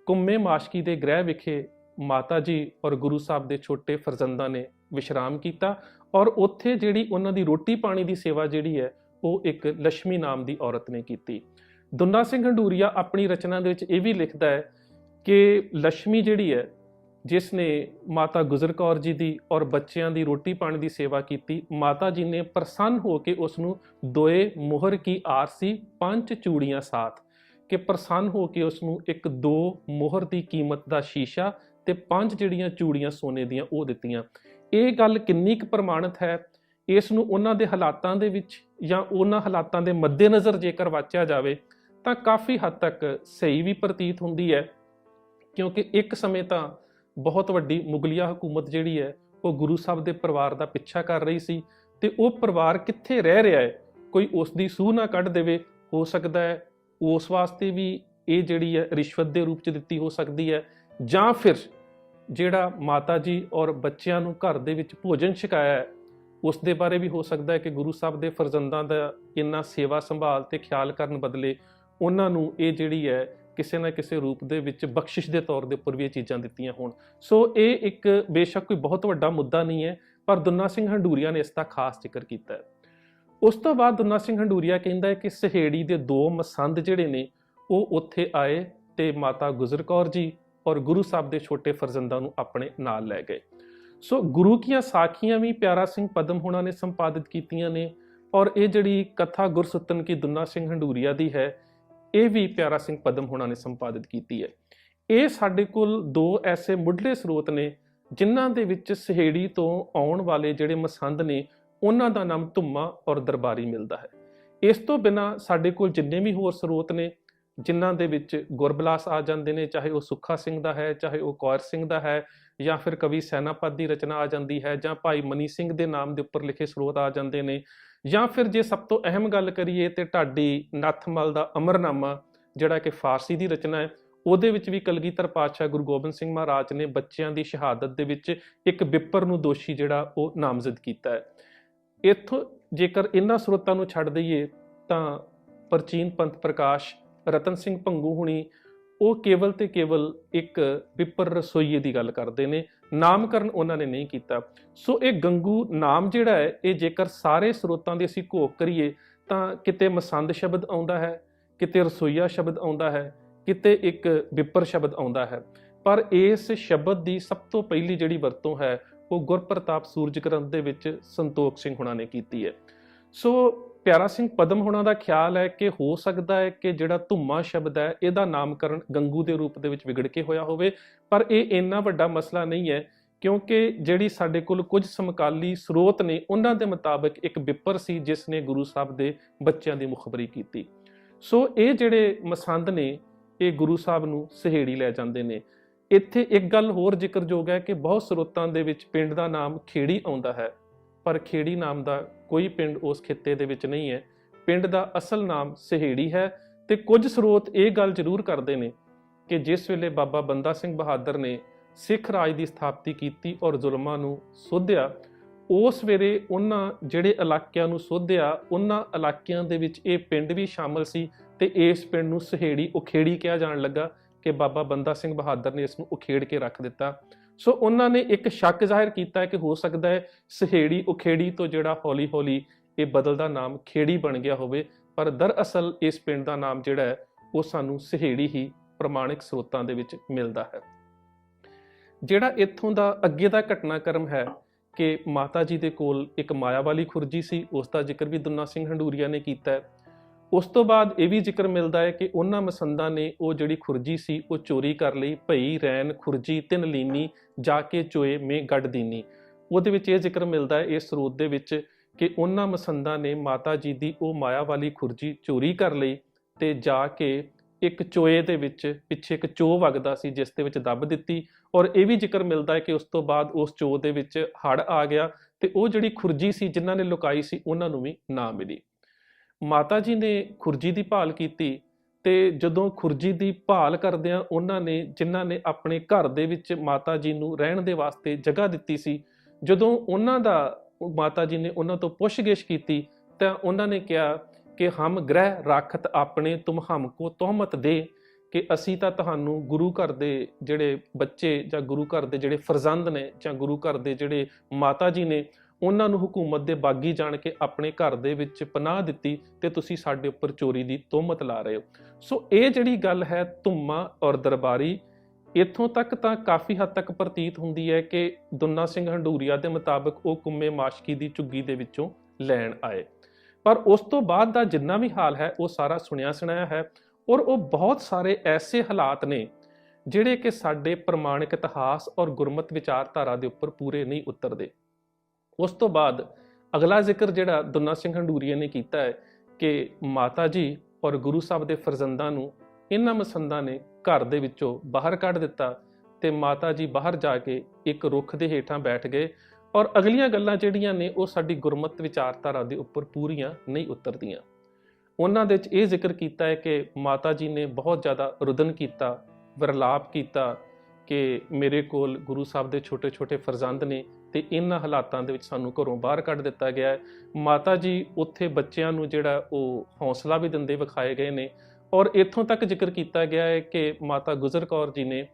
ਕੁੰਮੇ ਮਾਸ਼ਕੀ ਦੇ ਗ੍ਰਹਿ ਵਿਖੇ ਮਾਤਾ ਜੀ ਔਰ ਗੁਰੂ ਸਾਹਿਬ ਦੇ ਛੋਟੇ ਫਰਜ਼ੰਦਾਂ ਨੇ ਵਿਸ਼ਰਾਮ ਕੀਤਾ ਔਰ ਉੱਥੇ ਜਿਹੜੀ ਉਹਨਾਂ ਦੀ ਰੋਟੀ ਪਾਣੀ ਦੀ ਸੇਵਾ ਜਿਹੜੀ ਹੈ ਉਹ ਇੱਕ ਲక్ష్ਮੀ ਨਾਮ ਦੀ ਔਰਤ ਨੇ ਕੀਤੀ। ਦੁੰਨਾ ਸਿੰਘ ਹੰਡੂਰੀਆ ਆਪਣੀ ਰਚਨਾ ਦੇ ਵਿੱਚ ਇਹ ਵੀ ਲਿਖਦਾ ਹੈ ਕਿ ਲక్ష్ਮੀ ਜਿਹੜੀ ਹੈ ਜਿਸ ਨੇ ਮਾਤਾ ਗੁਜਰ ਕੌਰ ਜੀ ਦੀ ਔਰ ਬੱਚਿਆਂ ਦੀ ਰੋਟੀ ਪਾਣੀ ਦੀ ਸੇਵਾ ਕੀਤੀ, ਮਾਤਾ ਜੀ ਨੇ ਪ੍ਰਸੰਨ ਹੋ ਕੇ ਉਸ ਨੂੰ ਦੋਏ ਮੋਹਰ ਕੀ ਆਰਸੀ 5 ਚੂੜੀਆਂ ਸਾਥ ਕਿ ਪ੍ਰਸੰਨ ਹੋ ਕੇ ਉਸ ਨੂੰ ਇੱਕ 2 ਮੋਹਰ ਦੀ ਕੀਮਤ ਦਾ ਸ਼ੀਸ਼ਾ ਤੇ 5 ਜਿਹੜੀਆਂ ਚੂੜੀਆਂ ਸੋਨੇ ਦੀਆਂ ਉਹ ਦਿੱਤੀਆਂ। ਇਹ ਗੱਲ ਕਿੰਨੀ ਕੁ ਪ੍ਰਮਾਣਿਤ ਹੈ, ਇਸ ਨੂੰ ਉਹਨਾਂ ਦੇ ਹਾਲਾਤਾਂ ਦੇ ਵਿੱਚ ਜਾਂ ਉਹਨਾਂ ਹਾਲਾਤਾਂ ਦੇ ਮੱਦੇਨਜ਼ਰ ਜੇਕਰ ਵਾਚਿਆ ਜਾਵੇ ਤਾਂ ਕਾਫੀ ਹੱਦ ਤੱਕ ਸਹੀ ਵੀ ਪ੍ਰਤੀਤ ਹੁੰਦੀ ਹੈ, ਕਿਉਂਕਿ ਇੱਕ ਸਮੇਂ ਤਾਂ ਬਹੁਤ ਵੱਡੀ ਮੁਗਲਿਆ ਹਕੂਮਤ ਜਿਹੜੀ ਹੈ ਉਹ ਗੁਰੂ ਸਾਹਿਬ ਦੇ ਪਰਿਵਾਰ ਦਾ ਪਿੱਛਾ ਕਰ ਰਹੀ ਸੀ ਤੇ ਉਹ ਪਰਿਵਾਰ ਕਿੱਥੇ ਰਹਿ ਰਿਹਾ ਹੈ ਕੋਈ ਉਸ ਦੀ ਸੂਹ ਨਾ ਕੱਢ ਦੇਵੇ। ਹੋ ਸਕਦਾ ਹੈ ਉਸ ਵਾਸਤੇ ਵੀ ਇਹ ਜਿਹੜੀ ਹੈ ਰਿਸ਼ਵਤ ਦੇ ਰੂਪ 'ਚ ਦਿੱਤੀ ਹੋ ਸਕਦੀ ਹੈ, ਜਾਂ ਫਿਰ ਜਿਹੜਾ ਮਾਤਾ ਜੀ ਔਰ ਬੱਚਿਆਂ ਨੂੰ ਘਰ ਦੇ ਵਿੱਚ ਭੋਜਨ ਛਕਾਇਆ ਹੈ ਉਸ ਦੇ ਬਾਰੇ ਵੀ ਹੋ ਸਕਦਾ ਹੈ ਕਿ ਗੁਰੂ ਸਾਹਿਬ ਦੇ ਫਰਜ਼ੰਦਾਂ ਦਾ ਇੰਨਾ ਸੇਵਾ ਸੰਭਾਲ ਤੇ ਖਿਆਲ ਕਰਨ ਬਦਲੇ ਉਹਨਾਂ ਨੂੰ ਇਹ ਜਿਹੜੀ ਹੈ ਕਿਸੇ ਨਾ ਕਿਸੇ ਰੂਪ ਦੇ ਵਿੱਚ ਬਖਸ਼ਿਸ਼ ਦੇ ਤੌਰ ਦੇ ਉੱਪਰ ਵੀ ਇਹ ਚੀਜ਼ਾਂ ਦਿੱਤੀਆਂ ਹੋਣ। ਸੋ ਇਹ ਇੱਕ ਬੇਸ਼ੱਕ ਕੋਈ ਬਹੁਤ ਵੱਡਾ ਮੁੱਦਾ ਨਹੀਂ ਹੈ, ਪਰ ਦੁੰਨਾ ਸਿੰਘ ਹੰਡੂਰੀਆ ਨੇ ਇਸ ਦਾ ਖਾਸ ਜ਼ਿਕਰ ਕੀਤਾ ਹੈ। ਉਸ ਤੋਂ ਬਾਅਦ ਦੁੰਨਾ ਸਿੰਘ ਹੰਡੂਰੀਆ ਕਹਿੰਦਾ ਹੈ ਕਿ ਸਹੇੜੀ ਦੇ 2 ਮਸੰਦ ਜਿਹੜੇ ਨੇ ਉਹ ਉੱਥੇ ਆਏ ਤੇ ਮਾਤਾ ਗੁਜਰ ਕੌਰ ਜੀ ਔਰ ਗੁਰੂ ਸਾਹਿਬ ਦੇ ਛੋਟੇ ਫਰਜ਼ੰਦਾਂ ਨੂੰ ਆਪਣੇ ਨਾਲ ਲੈ ਗਏ। ਸੋ ਗੁਰੂ ਕੀਆਂ ਸਾਖੀਆਂ ਵੀ ਪਿਆਰਾ ਸਿੰਘ ਪਦਮ ਹੁਣਾਂ ਨੇ ਸੰਪਾਦਿਤ ਕੀਤੀਆਂ ਨੇ ਔਰ ਇਹ ਜਿਹੜੀ ਕਥਾ ਗੁਰਸੁੱਤਨ ਕੀ ਦੁੰਨਾ ਸਿੰਘ ਹੰਡੂਰੀਆ ਦੀ ਹੈ ਇਹ ਵੀ ਪਿਆਰਾ ਸਿੰਘ ਪਦਮ ਹੁਣਾਂ ਨੇ ਸੰਪਾਦਿਤ ਕੀਤੀ ਹੈ। ਇਹ ਸਾਡੇ ਕੋਲ 2 ਐਸੇ ਮੁੱਢਲੇ ਸਰੋਤ ਨੇ ਜਿਨ੍ਹਾਂ ਦੇ ਵਿੱਚ ਸਹੇੜੀ ਤੋਂ ਆਉਣ ਵਾਲੇ ਜਿਹੜੇ ਮਸੰਦ ਨੇ ਉਹਨਾਂ ਦਾ ਨਾਮ ਧੁੰਮਾ ਔਰ ਦਰਬਾਰੀ ਮਿਲਦਾ ਹੈ। ਇਸ ਤੋਂ ਬਿਨਾਂ ਸਾਡੇ ਕੋਲ ਜਿੰਨੇ ਵੀ ਹੋਰ ਸਰੋਤ ਨੇ ਜਿਨ੍ਹਾਂ ਦੇ ਵਿੱਚ ਗੁਰਬਲਾਸ ਆ ਜਾਂਦੇ ਨੇ, ਚਾਹੇ ਉਹ ਸੁੱਖਾ ਸਿੰਘ ਦਾ ਹੈ, ਚਾਹੇ ਉਹ ਕੌਰ ਸਿੰਘ ਦਾ ਹੈ, ਜਾਂ ਫਿਰ ਕਵੀ ਸੈਨਾਪਤ ਦੀ ਰਚਨਾ ਆ ਜਾਂਦੀ ਹੈ, ਜਾਂ ਭਾਈ ਮਨੀ ਸਿੰਘ ਦੇ ਨਾਮ ਦੇ ਉੱਪਰ ਲਿਖੇ ਸਰੋਤ ਆ ਜਾਂਦੇ ਨੇ, ਜਾਂ ਫਿਰ ਜੇ ਸਭ ਤੋਂ ਅਹਿਮ ਗੱਲ ਕਰੀਏ ਤੇ ਢਾਡੀ ਨੱਥਮਲ ਦਾ ਅਮਰਨਾਮਾ ਜਿਹੜਾ ਕਿ ਫਾਰਸੀ ਦੀ ਰਚਨਾ ਹੈ ਉਹਦੇ ਵਿੱਚ ਵੀ ਕਲਗੀਧਰ ਪਾਤਸ਼ਾਹ ਗੁਰੂ ਗੋਬਿੰਦ ਸਿੰਘ ਮਹਾਰਾਜ ਨੇ ਬੱਚਿਆਂ ਦੀ ਸ਼ਹਾਦਤ ਦੇ ਵਿੱਚ ਇੱਕ ਬਿੱਪਰ ਨੂੰ ਦੋਸ਼ੀ ਜਿਹੜਾ ਉਹ ਨਾਮਜ਼ਦ ਕੀਤਾ ਹੈ। ਇੱਥੋਂ ਜੇਕਰ ਇਹਨਾਂ ਸਰੋਤਾਂ ਨੂੰ ਛੱਡ ਦਈਏ ਤਾਂ ਪ੍ਰਾਚੀਨ ਪੰਥ ਪ੍ਰਕਾਸ਼ ਰਤਨ ਸਿੰਘ ਭੰਗੂ ਹੁਣੀ ਉਹ ਕੇਵਲ ਤੇ ਕੇਵਲ ਇੱਕ ਬਿੱਪਰ ਰਸੋਈਏ ਦੀ ਗੱਲ ਕਰਦੇ ਨੇ, ਨਾਮਕਰਨ ਉਹਨਾਂ ਨੇ ਨਹੀਂ ਕੀਤਾ। ਸੋ ਇਹ ਗੰਗੂ ਨਾਮ ਜਿਹੜਾ ਹੈ ਇਹ ਜੇਕਰ ਸਾਰੇ ਸਰੋਤਾਂ ਦੀ ਅਸੀਂ ਘੋਖ ਕਰੀਏ ਤਾਂ ਕਿਤੇ ਮਸੰਦ ਸ਼ਬਦ ਆਉਂਦਾ ਹੈ, ਕਿਤੇ ਰਸੋਈਆ ਸ਼ਬਦ ਆਉਂਦਾ ਹੈ, ਕਿਤੇ ਇੱਕ ਬਿੱਪਰ ਸ਼ਬਦ ਆਉਂਦਾ ਹੈ। ਪਰ ਇਸ ਸ਼ਬਦ ਦੀ ਸਭ ਤੋਂ ਪਹਿਲੀ ਜਿਹੜੀ ਵਰਤੋਂ ਹੈ ਉਹ ਗੁਰਪ੍ਰਤਾਪ ਸੂਰਜ ਗ੍ਰੰਥ ਦੇ ਵਿੱਚ ਸੰਤੋਖ ਸਿੰਘ ਹੁਣਾਂ ਨੇ ਕੀਤੀ ਹੈ। ਸੋ ਪਿਆਰਾ ਸਿੰਘ ਪਦਮ ਹੁਣਾਂ ਦਾ ਖਿਆਲ ਹੈ ਕਿ ਹੋ ਸਕਦਾ ਹੈ ਕਿ ਜਿਹੜਾ ਧੁੰਮਾ ਸ਼ਬਦ ਹੈ ਇਹਦਾ ਨਾਮਕਰਨ ਗੰਗੂ ਦੇ ਰੂਪ ਦੇ ਵਿੱਚ ਵਿਗੜ ਕੇ ਹੋਇਆ ਹੋਵੇ, ਪਰ ਇਹ ਇੰਨਾ ਵੱਡਾ ਮਸਲਾ ਨਹੀਂ ਹੈ ਕਿਉਂਕਿ ਜਿਹੜੀ ਸਾਡੇ ਕੋਲ ਕੁਝ ਸਮਕਾਲੀ ਸਰੋਤ ਨੇ ਉਹਨਾਂ ਦੇ ਮੁਤਾਬਕ ਇੱਕ ਬਿੱਪਰ ਸੀ ਜਿਸ ਨੇ ਗੁਰੂ ਸਾਹਿਬ ਦੇ ਬੱਚਿਆਂ ਦੀ ਮੁਖਬਰੀ ਕੀਤੀ। ਸੋ ਇਹ ਜਿਹੜੇ ਮਸੰਦ ਨੇ ਇਹ ਗੁਰੂ ਸਾਹਿਬ ਨੂੰ ਸਹੇੜੀ ਲੈ ਜਾਂਦੇ ਨੇ। ਇੱਥੇ ਇੱਕ ਗੱਲ ਹੋਰ ਜ਼ਿਕਰਯੋਗ ਹੈ ਕਿ ਬਹੁਤ ਸਰੋਤਾਂ ਦੇ ਵਿੱਚ ਪਿੰਡ ਦਾ ਨਾਮ ਖੇੜੀ ਆਉਂਦਾ ਹੈ, ਪਰ ਖੇੜੀ ਨਾਮ ਦਾ ਕੋਈ ਪਿੰਡ ਉਸ ਖਿੱਤੇ ਦੇ ਵਿੱਚ ਨਹੀਂ ਹੈ। ਪਿੰਡ ਦਾ ਅਸਲ ਨਾਮ ਸਹੇੜੀ ਹੈ। ਤੇ ਕੁਝ ਸਰੋਤ ਇਹ ਗੱਲ ਜ਼ਰੂਰ ਕਰਦੇ ਨੇ ਕਿ ਜਿਸ ਵੇਲੇ ਬਾਬਾ ਬੰਦਾ ਸਿੰਘ ਬਹਾਦਰ ਨੇ ਸਿੱਖ ਰਾਜ ਦੀ ਸਥਾਪਤੀ ਕੀਤੀ ਔਰ ਜ਼ੁਲਮਾਂ ਨੂੰ ਸੋਧਿਆ, ਉਸ ਵੇਲੇ ਉਹਨਾਂ ਜਿਹੜੇ ਇਲਾਕਿਆਂ ਨੂੰ ਸੋਧਿਆ ਉਹਨਾਂ ਇਲਾਕਿਆਂ ਦੇ ਵਿੱਚ ਇਹ ਪਿੰਡ ਵੀ ਸ਼ਾਮਲ ਸੀ ਤੇ ਇਸ ਪਿੰਡ ਨੂੰ ਸਹੇੜੀ ਉਖੇੜੀ ਕਿਹਾ ਜਾਣ ਲੱਗਾ ਕਿ ਬਾਬਾ ਬੰਦਾ ਸਿੰਘ ਬਹਾਦਰ ਨੇ ਇਸ ਨੂੰ ਉਖੇੜ ਕੇ ਰੱਖ ਦਿੱਤਾ। ਸੋ ਉਹਨਾਂ ਨੇ ਇੱਕ ਸ਼ੱਕ ਜ਼ਾਹਿਰ ਕੀਤਾ ਹੈ ਕਿ ਹੋ ਸਕਦਾ ਹੈ ਸਹੇੜੀ ਉਖੇੜੀ ਤੋਂ ਜਿਹੜਾ ਹੌਲੀ ਹੌਲੀ ਇਹ ਬਦਲਦਾ ਨਾਮ ਖੇੜੀ ਬਣ ਗਿਆ ਹੋਵੇ, ਪਰ ਦਰਅਸਲ ਇਸ ਪਿੰਡ ਦਾ ਨਾਮ ਜਿਹੜਾ ਹੈ ਉਹ ਸਾਨੂੰ ਸਹੇੜੀ ਹੀ ਪ੍ਰਮਾਣਿਕ ਸਰੋਤਾਂ ਦੇ ਵਿੱਚ ਮਿਲਦਾ ਹੈ। ਜਿਹੜਾ ਇੱਥੋਂ ਦਾ ਅੱਗੇ ਦਾ ਘਟਨਾਕ੍ਰਮ ਹੈ ਕਿ ਮਾਤਾ ਜੀ ਦੇ ਕੋਲ ਇੱਕ ਮਾਇਆ ਵਾਲੀ ਖੁਰਜੀ ਸੀ, ਉਸ ਦਾ ਜ਼ਿਕਰ ਵੀ ਦੁੰਨਾ ਸਿੰਘ ਹੰਡੂਰੀਆ ਨੇ ਕੀਤਾ ਹੈ। ਉਸ ਤੋਂ ਬਾਅਦ ਇਹ ਵੀ ਜ਼ਿਕਰ ਮਿਲਦਾ ਹੈ ਕਿ ਉਹਨਾਂ ਮਸੰਦਾਂ ਨੇ ਉਹ ਜਿਹੜੀ ਖੁਰਜੀ ਸੀ ਉਹ ਚੋਰੀ ਕਰ ਲਈ। ਭਈ ਰੈਨ ਖੁਰਜੀ ਤਿੰਨ ਲੀਨੀ ਜਾ ਕੇ ਚੋਏ ਮੇ ਗੱਡ ਦੀਨੀ, ਉਹਦੇ ਵਿੱਚ ਇਹ ਜ਼ਿਕਰ ਮਿਲਦਾ ਹੈ ਇਸ ਸਰੋਤ ਦੇ ਵਿੱਚ ਕਿ ਉਹਨਾਂ ਮਸੰਦਾਂ ਨੇ ਮਾਤਾ ਜੀ ਦੀ ਉਹ ਮਾਇਆ ਵਾਲੀ ਖੁਰਜੀ ਚੋਰੀ ਕਰ ਲਈ ਤੇ ਜਾ ਕੇ ਇੱਕ ਚੋਏ ਦੇ ਵਿੱਚ ਪਿੱਛੇ ਇੱਕ ਚੋ ਵਗਦਾ ਸੀ ਜਿਸ ਦੇ ਵਿੱਚ ਦੱਬ ਦਿੱਤੀ। ਔਰ ਇਹ ਵੀ ਜ਼ਿਕਰ ਮਿਲਦਾ ਹੈ ਕਿ ਉਸ ਤੋਂ ਬਾਅਦ ਉਸ ਚੋ ਦੇ ਵਿੱਚ ਹੜ੍ਹ ਆ ਗਿਆ ਤੇ ਉਹ ਜਿਹੜੀ ਖੁਰਜੀ ਸੀ ਜਿਨ੍ਹਾਂ ਨੇ ਲੁਕਾਈ ਸੀ ਉਹਨਾਂ ਨੂੰ ਵੀ ਨਾ ਮਿਲੀ। ਮਾਤਾ ਜੀ ਨੇ ਖੁਰਜੀ ਦੀ ਭਾਲ ਕੀਤੀ ਤੇ ਜਦੋਂ ਖੁਰਜੀ ਦੀ ਭਾਲ ਕਰਦਿਆਂ ਉਹਨਾਂ ਨੇ ਜਿਨ੍ਹਾਂ ਨੇ ਆਪਣੇ ਘਰ ਦੇ ਵਿੱਚ ਮਾਤਾ ਜੀ ਨੂੰ ਰਹਿਣ ਦੇ ਵਾਸਤੇ ਜਗ੍ਹਾ ਦਿੱਤੀ ਸੀ, ਜਦੋਂ ਉਹਨਾਂ ਦਾ ਮਾਤਾ ਜੀ ਨੇ ਉਹਨਾਂ ਤੋਂ ਪੁੱਛਗਿੱਛ ਕੀਤੀ ਤਾਂ ਉਹਨਾਂ ਨੇ ਕਿਹਾ ਕਿ ਹਮ ਗ੍ਰਹਿ ਰਾਖਤ ਆਪਣੇ ਤੁਮ ਹਮਕੋ ਤੋਹਮਤ ਦੇ, ਕਿ ਅਸੀਂ ਤਾਂ ਤੁਹਾਨੂੰ ਗੁਰੂ ਘਰ ਦੇ ਜਿਹੜੇ ਬੱਚੇ ਜਾਂ ਗੁਰੂ ਘਰ ਦੇ ਜਿਹੜੇ ਫਰਜ਼ੰਦ ਨੇ ਜਾਂ ਗੁਰੂ ਘਰ ਦੇ ਜਿਹੜੇ ਮਾਤਾ ਜੀ ਨੇ ਉਹਨਾਂ ਨੂੰ ਹਕੂਮਤ ਦੇ ਬਾਗੀ ਜਾਣ ਕੇ ਆਪਣੇ ਘਰ ਦੇ ਵਿੱਚ ਪਨਾਹ ਦਿੱਤੀ ਤੇ ਤੁਸੀਂ ਸਾਡੇ ਉੱਪਰ ਚੋਰੀ ਦੀ ਤੋਹਮਤ ਲਾ ਰਹੇ ਹੋ। ਸੋ ਇਹ ਜਿਹੜੀ ਗੱਲ ਹੈ ਧੁੰਮਾ ਔਰ ਦਰਬਾਰੀ, ਇੱਥੋਂ ਤੱਕ ਤਾਂ ਕਾਫੀ ਹੱਦ ਤੱਕ ਪ੍ਰਤੀਤ ਹੁੰਦੀ ਹੈ ਕਿ ਦੁੰਨਾ ਸਿੰਘ ਹੰਡੂਰੀਆ ਦੇ ਮੁਤਾਬਕ ਉਹ ਕੁੰਮੇ ਮਾਸ਼ਕੀ ਦੀ ਝੁੱਗੀ ਦੇ ਵਿੱਚੋਂ ਲੈਣ ਆਏ, ਪਰ ਉਸ ਤੋਂ ਬਾਅਦ ਦਾ ਜਿੰਨਾ ਵੀ ਹਾਲ ਹੈ ਉਹ ਸਾਰਾ ਸੁਣਿਆ ਸੁਣਾਇਆ ਹੈ। ਔਰ ਉਹ ਬਹੁਤ ਸਾਰੇ ਐਸੇ ਹਾਲਾਤ ਨੇ ਜਿਹੜੇ ਕਿ ਸਾਡੇ ਪ੍ਰਮਾਣਿਕ ਇਤਿਹਾਸ ਔਰ ਗੁਰਮਤ ਵਿਚਾਰਧਾਰਾ ਦੇ ਉੱਪਰ ਪੂਰੇ ਨਹੀਂ ਉਤਰਦੇ। ਉਸ ਤੋਂ ਬਾਅਦ ਅਗਲਾ ਜ਼ਿਕਰ ਜਿਹੜਾ ਦੁੰਨਾ ਸਿੰਘ ਹੰਡੂਰੀਆ ਨੇ ਕੀਤਾ ਹੈ ਕਿ ਮਾਤਾ ਜੀ ਔਰ ਗੁਰੂ ਸਾਹਿਬ ਦੇ ਫਰਜ਼ੰਦਾਂ ਨੂੰ ਇਹਨਾਂ ਮਸੰਦਾਂ ਨੇ ਘਰ ਦੇ ਵਿੱਚੋਂ ਬਾਹਰ ਕੱਢ ਦਿੱਤਾ ਤੇ ਮਾਤਾ ਜੀ ਬਾਹਰ ਜਾ ਕੇ ਇੱਕ ਰੁੱਖ ਦੇ ਹੇਠਾਂ ਬੈਠ ਗਏ। ਔਰ ਅਗਲੀਆਂ ਗੱਲਾਂ ਜਿਹੜੀਆਂ ਨੇ ਉਹ ਸਾਡੀ ਗੁਰਮਤ ਵਿਚਾਰਧਾਰਾ ਦੇ ਉੱਪਰ ਪੂਰੀਆਂ ਨਹੀਂ ਉਤਰਦੀਆਂ। ਉਹਨਾਂ ਦੇ ਵਿੱਚ ਇਹ ਜ਼ਿਕਰ ਕੀਤਾ ਹੈ ਕਿ ਮਾਤਾ ਜੀ ਨੇ ਬਹੁਤ ਜ਼ਿਆਦਾ ਰੁਦਨ ਕੀਤਾ, ਵਿਰਲਾਪ ਕੀਤਾ ਕਿ ਮੇਰੇ ਕੋਲ ਗੁਰੂ ਸਾਹਿਬ ਦੇ ਛੋਟੇ ਛੋਟੇ ਫਰਜ਼ੰਦ ਨੇ ਤੇ ਇਹਨਾਂ ਹਾਲਾਤਾਂ ਦੇ ਵਿੱਚ ਸਾਨੂੰ ਘਰੋਂ ਬਾਹਰ ਕੱਢ ਦਿੱਤਾ ਗਿਆ ਹੈ। ਮਾਤਾ ਜੀ ਉੱਥੇ ਬੱਚਿਆਂ ਨੂੰ ਜਿਹੜਾ ਉਹ ਹੌਸਲਾ ਵੀ ਦਿੰਦੇ ਵਿਖਾਏ ਗਏ ਨੇ। ਔਰ ਇੱਥੋਂ ਤੱਕ ਜ਼ਿਕਰ ਕੀਤਾ ਗਿਆ ਹੈ ਕਿ ਮਾਤਾ ਗੁਜਰ ਕੌਰ ਜੀ ਨੇ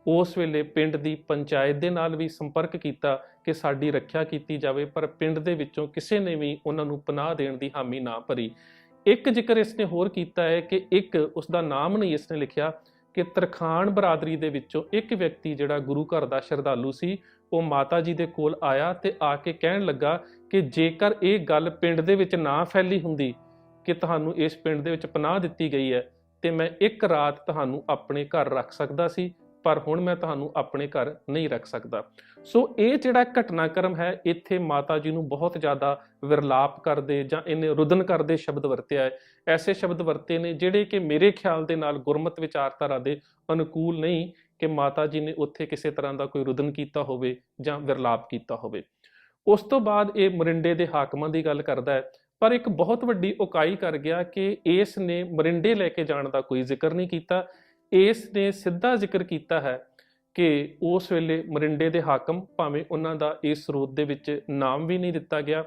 ਉਸ ਵੇਲੇ ਪਿੰਡ ਦੀ ਪੰਚਾਇਤ ਦੇ ਨਾਲ ਵੀ ਸੰਪਰਕ ਕੀਤਾ ਕਿ ਸਾਡੀ ਰੱਖਿਆ ਕੀਤੀ ਜਾਵੇ, ਪਰ ਪਿੰਡ ਦੇ ਵਿੱਚੋਂ ਕਿਸੇ ਨੇ ਵੀ ਉਹਨਾਂ ਨੂੰ ਪਨਾਹ ਦੇਣ ਦੀ ਹਾਮੀ ਨਾ ਭਰੀ। ਇੱਕ ਜ਼ਿਕਰ ਇਸਨੇ ਹੋਰ ਕੀਤਾ ਹੈ ਕਿ ਇੱਕ ਉਸਦਾ ਨਾਮ ਨਹੀਂ ਇਸਨੇ ਲਿਖਿਆ ਕਿ ਤਰਖਾਣ ਬਰਾਦਰੀ ਦੇ ਵਿੱਚੋਂ ਇੱਕ ਵਿਅਕਤੀ ਜਿਹੜਾ ਗੁਰੂ ਘਰ ਦਾ ਸ਼ਰਧਾਲੂ ਸੀ ਉਹ ਮਾਤਾ ਜੀ ਦੇ ਕੋਲ ਆਇਆ ਤੇ ਆ ਕੇ ਕਹਿਣ ਲੱਗਾ ਕਿ ਜੇਕਰ ਇਹ ਗੱਲ ਪਿੰਡ ਦੇ ਵਿੱਚ ਨਾ ਫੈਲੀ ਹੁੰਦੀ ਕਿ ਤੁਹਾਨੂੰ ਇਸ ਪਿੰਡ ਦੇ ਵਿੱਚ ਪਨਾਹ ਦਿੱਤੀ ਗਈ ਹੈ ਤੇ ਮੈਂ ਇੱਕ ਰਾਤ ਤੁਹਾਨੂੰ ਆਪਣੇ ਘਰ ਰੱਖ ਸਕਦਾ ਸੀ, ਪਰ ਹੁਣ ਮੈਂ ਤੁਹਾਨੂੰ ਆਪਣੇ ਘਰ ਨਹੀਂ ਰੱਖ ਸਕਦਾ। ਸੋ ਇਹ ਜਿਹੜਾ ਘਟਨਾਕ੍ਰਮ ਹੈ ਇੱਥੇ ਮਾਤਾ ਜੀ ਨੂੰ ਬਹੁਤ ਜ਼ਿਆਦਾ ਵਿਰਲਾਪ ਕਰਦੇ ਜਾਂ ਇਹਨੇ ਰੁਦਨ ਕਰਦੇ ਸ਼ਬਦ ਵਰਤਿਆ ਹੈ। ਐਸੇ ਸ਼ਬਦ ਵਰਤੇ ਨੇ ਜਿਹੜੇ ਕਿ ਮੇਰੇ ਖਿਆਲ ਦੇ ਨਾਲ ਗੁਰਮਤ ਵਿਚਾਰਧਾਰਾ ਦੇ ਅਨੁਕੂਲ ਨਹੀਂ ਕਿ ਮਾਤਾ ਜੀ ਨੇ ਉੱਥੇ ਕਿਸੇ ਤਰ੍ਹਾਂ ਦਾ ਕੋਈ ਰੁਦਨ ਕੀਤਾ ਹੋਵੇ ਜਾਂ ਵਿਰਲਾਪ ਕੀਤਾ ਹੋਵੇ। ਉਸ ਤੋਂ ਬਾਅਦ ਇਹ ਮਰਿੰਡੇ ਦੇ ਹਾਕਮਾਂ ਦੀ ਗੱਲ ਕਰਦਾ ਹੈ, ਪਰ ਇੱਕ ਬਹੁਤ ਵੱਡੀ ਉਕਾਈ ਕਰ ਗਿਆ ਕਿ ਇਸ ਨੇ ਮਰਿੰਡੇ ਲੈ ਕੇ ਜਾਣ ਦਾ ਕੋਈ ਜ਼ਿਕਰ ਨਹੀਂ ਕੀਤਾ। ਇਸ ਨੇ ਸਿੱਧਾ ਜ਼ਿਕਰ ਕੀਤਾ ਹੈ ਕਿ ਉਸ ਵੇਲੇ ਮਰਿੰਡੇ ਦੇ ਹਾਕਮ, ਭਾਵੇਂ ਉਹਨਾਂ ਦਾ ਇਸ ਸਰੋਤ ਦੇ ਵਿੱਚ ਨਾਮ ਵੀ ਨਹੀਂ ਦਿੱਤਾ ਗਿਆ,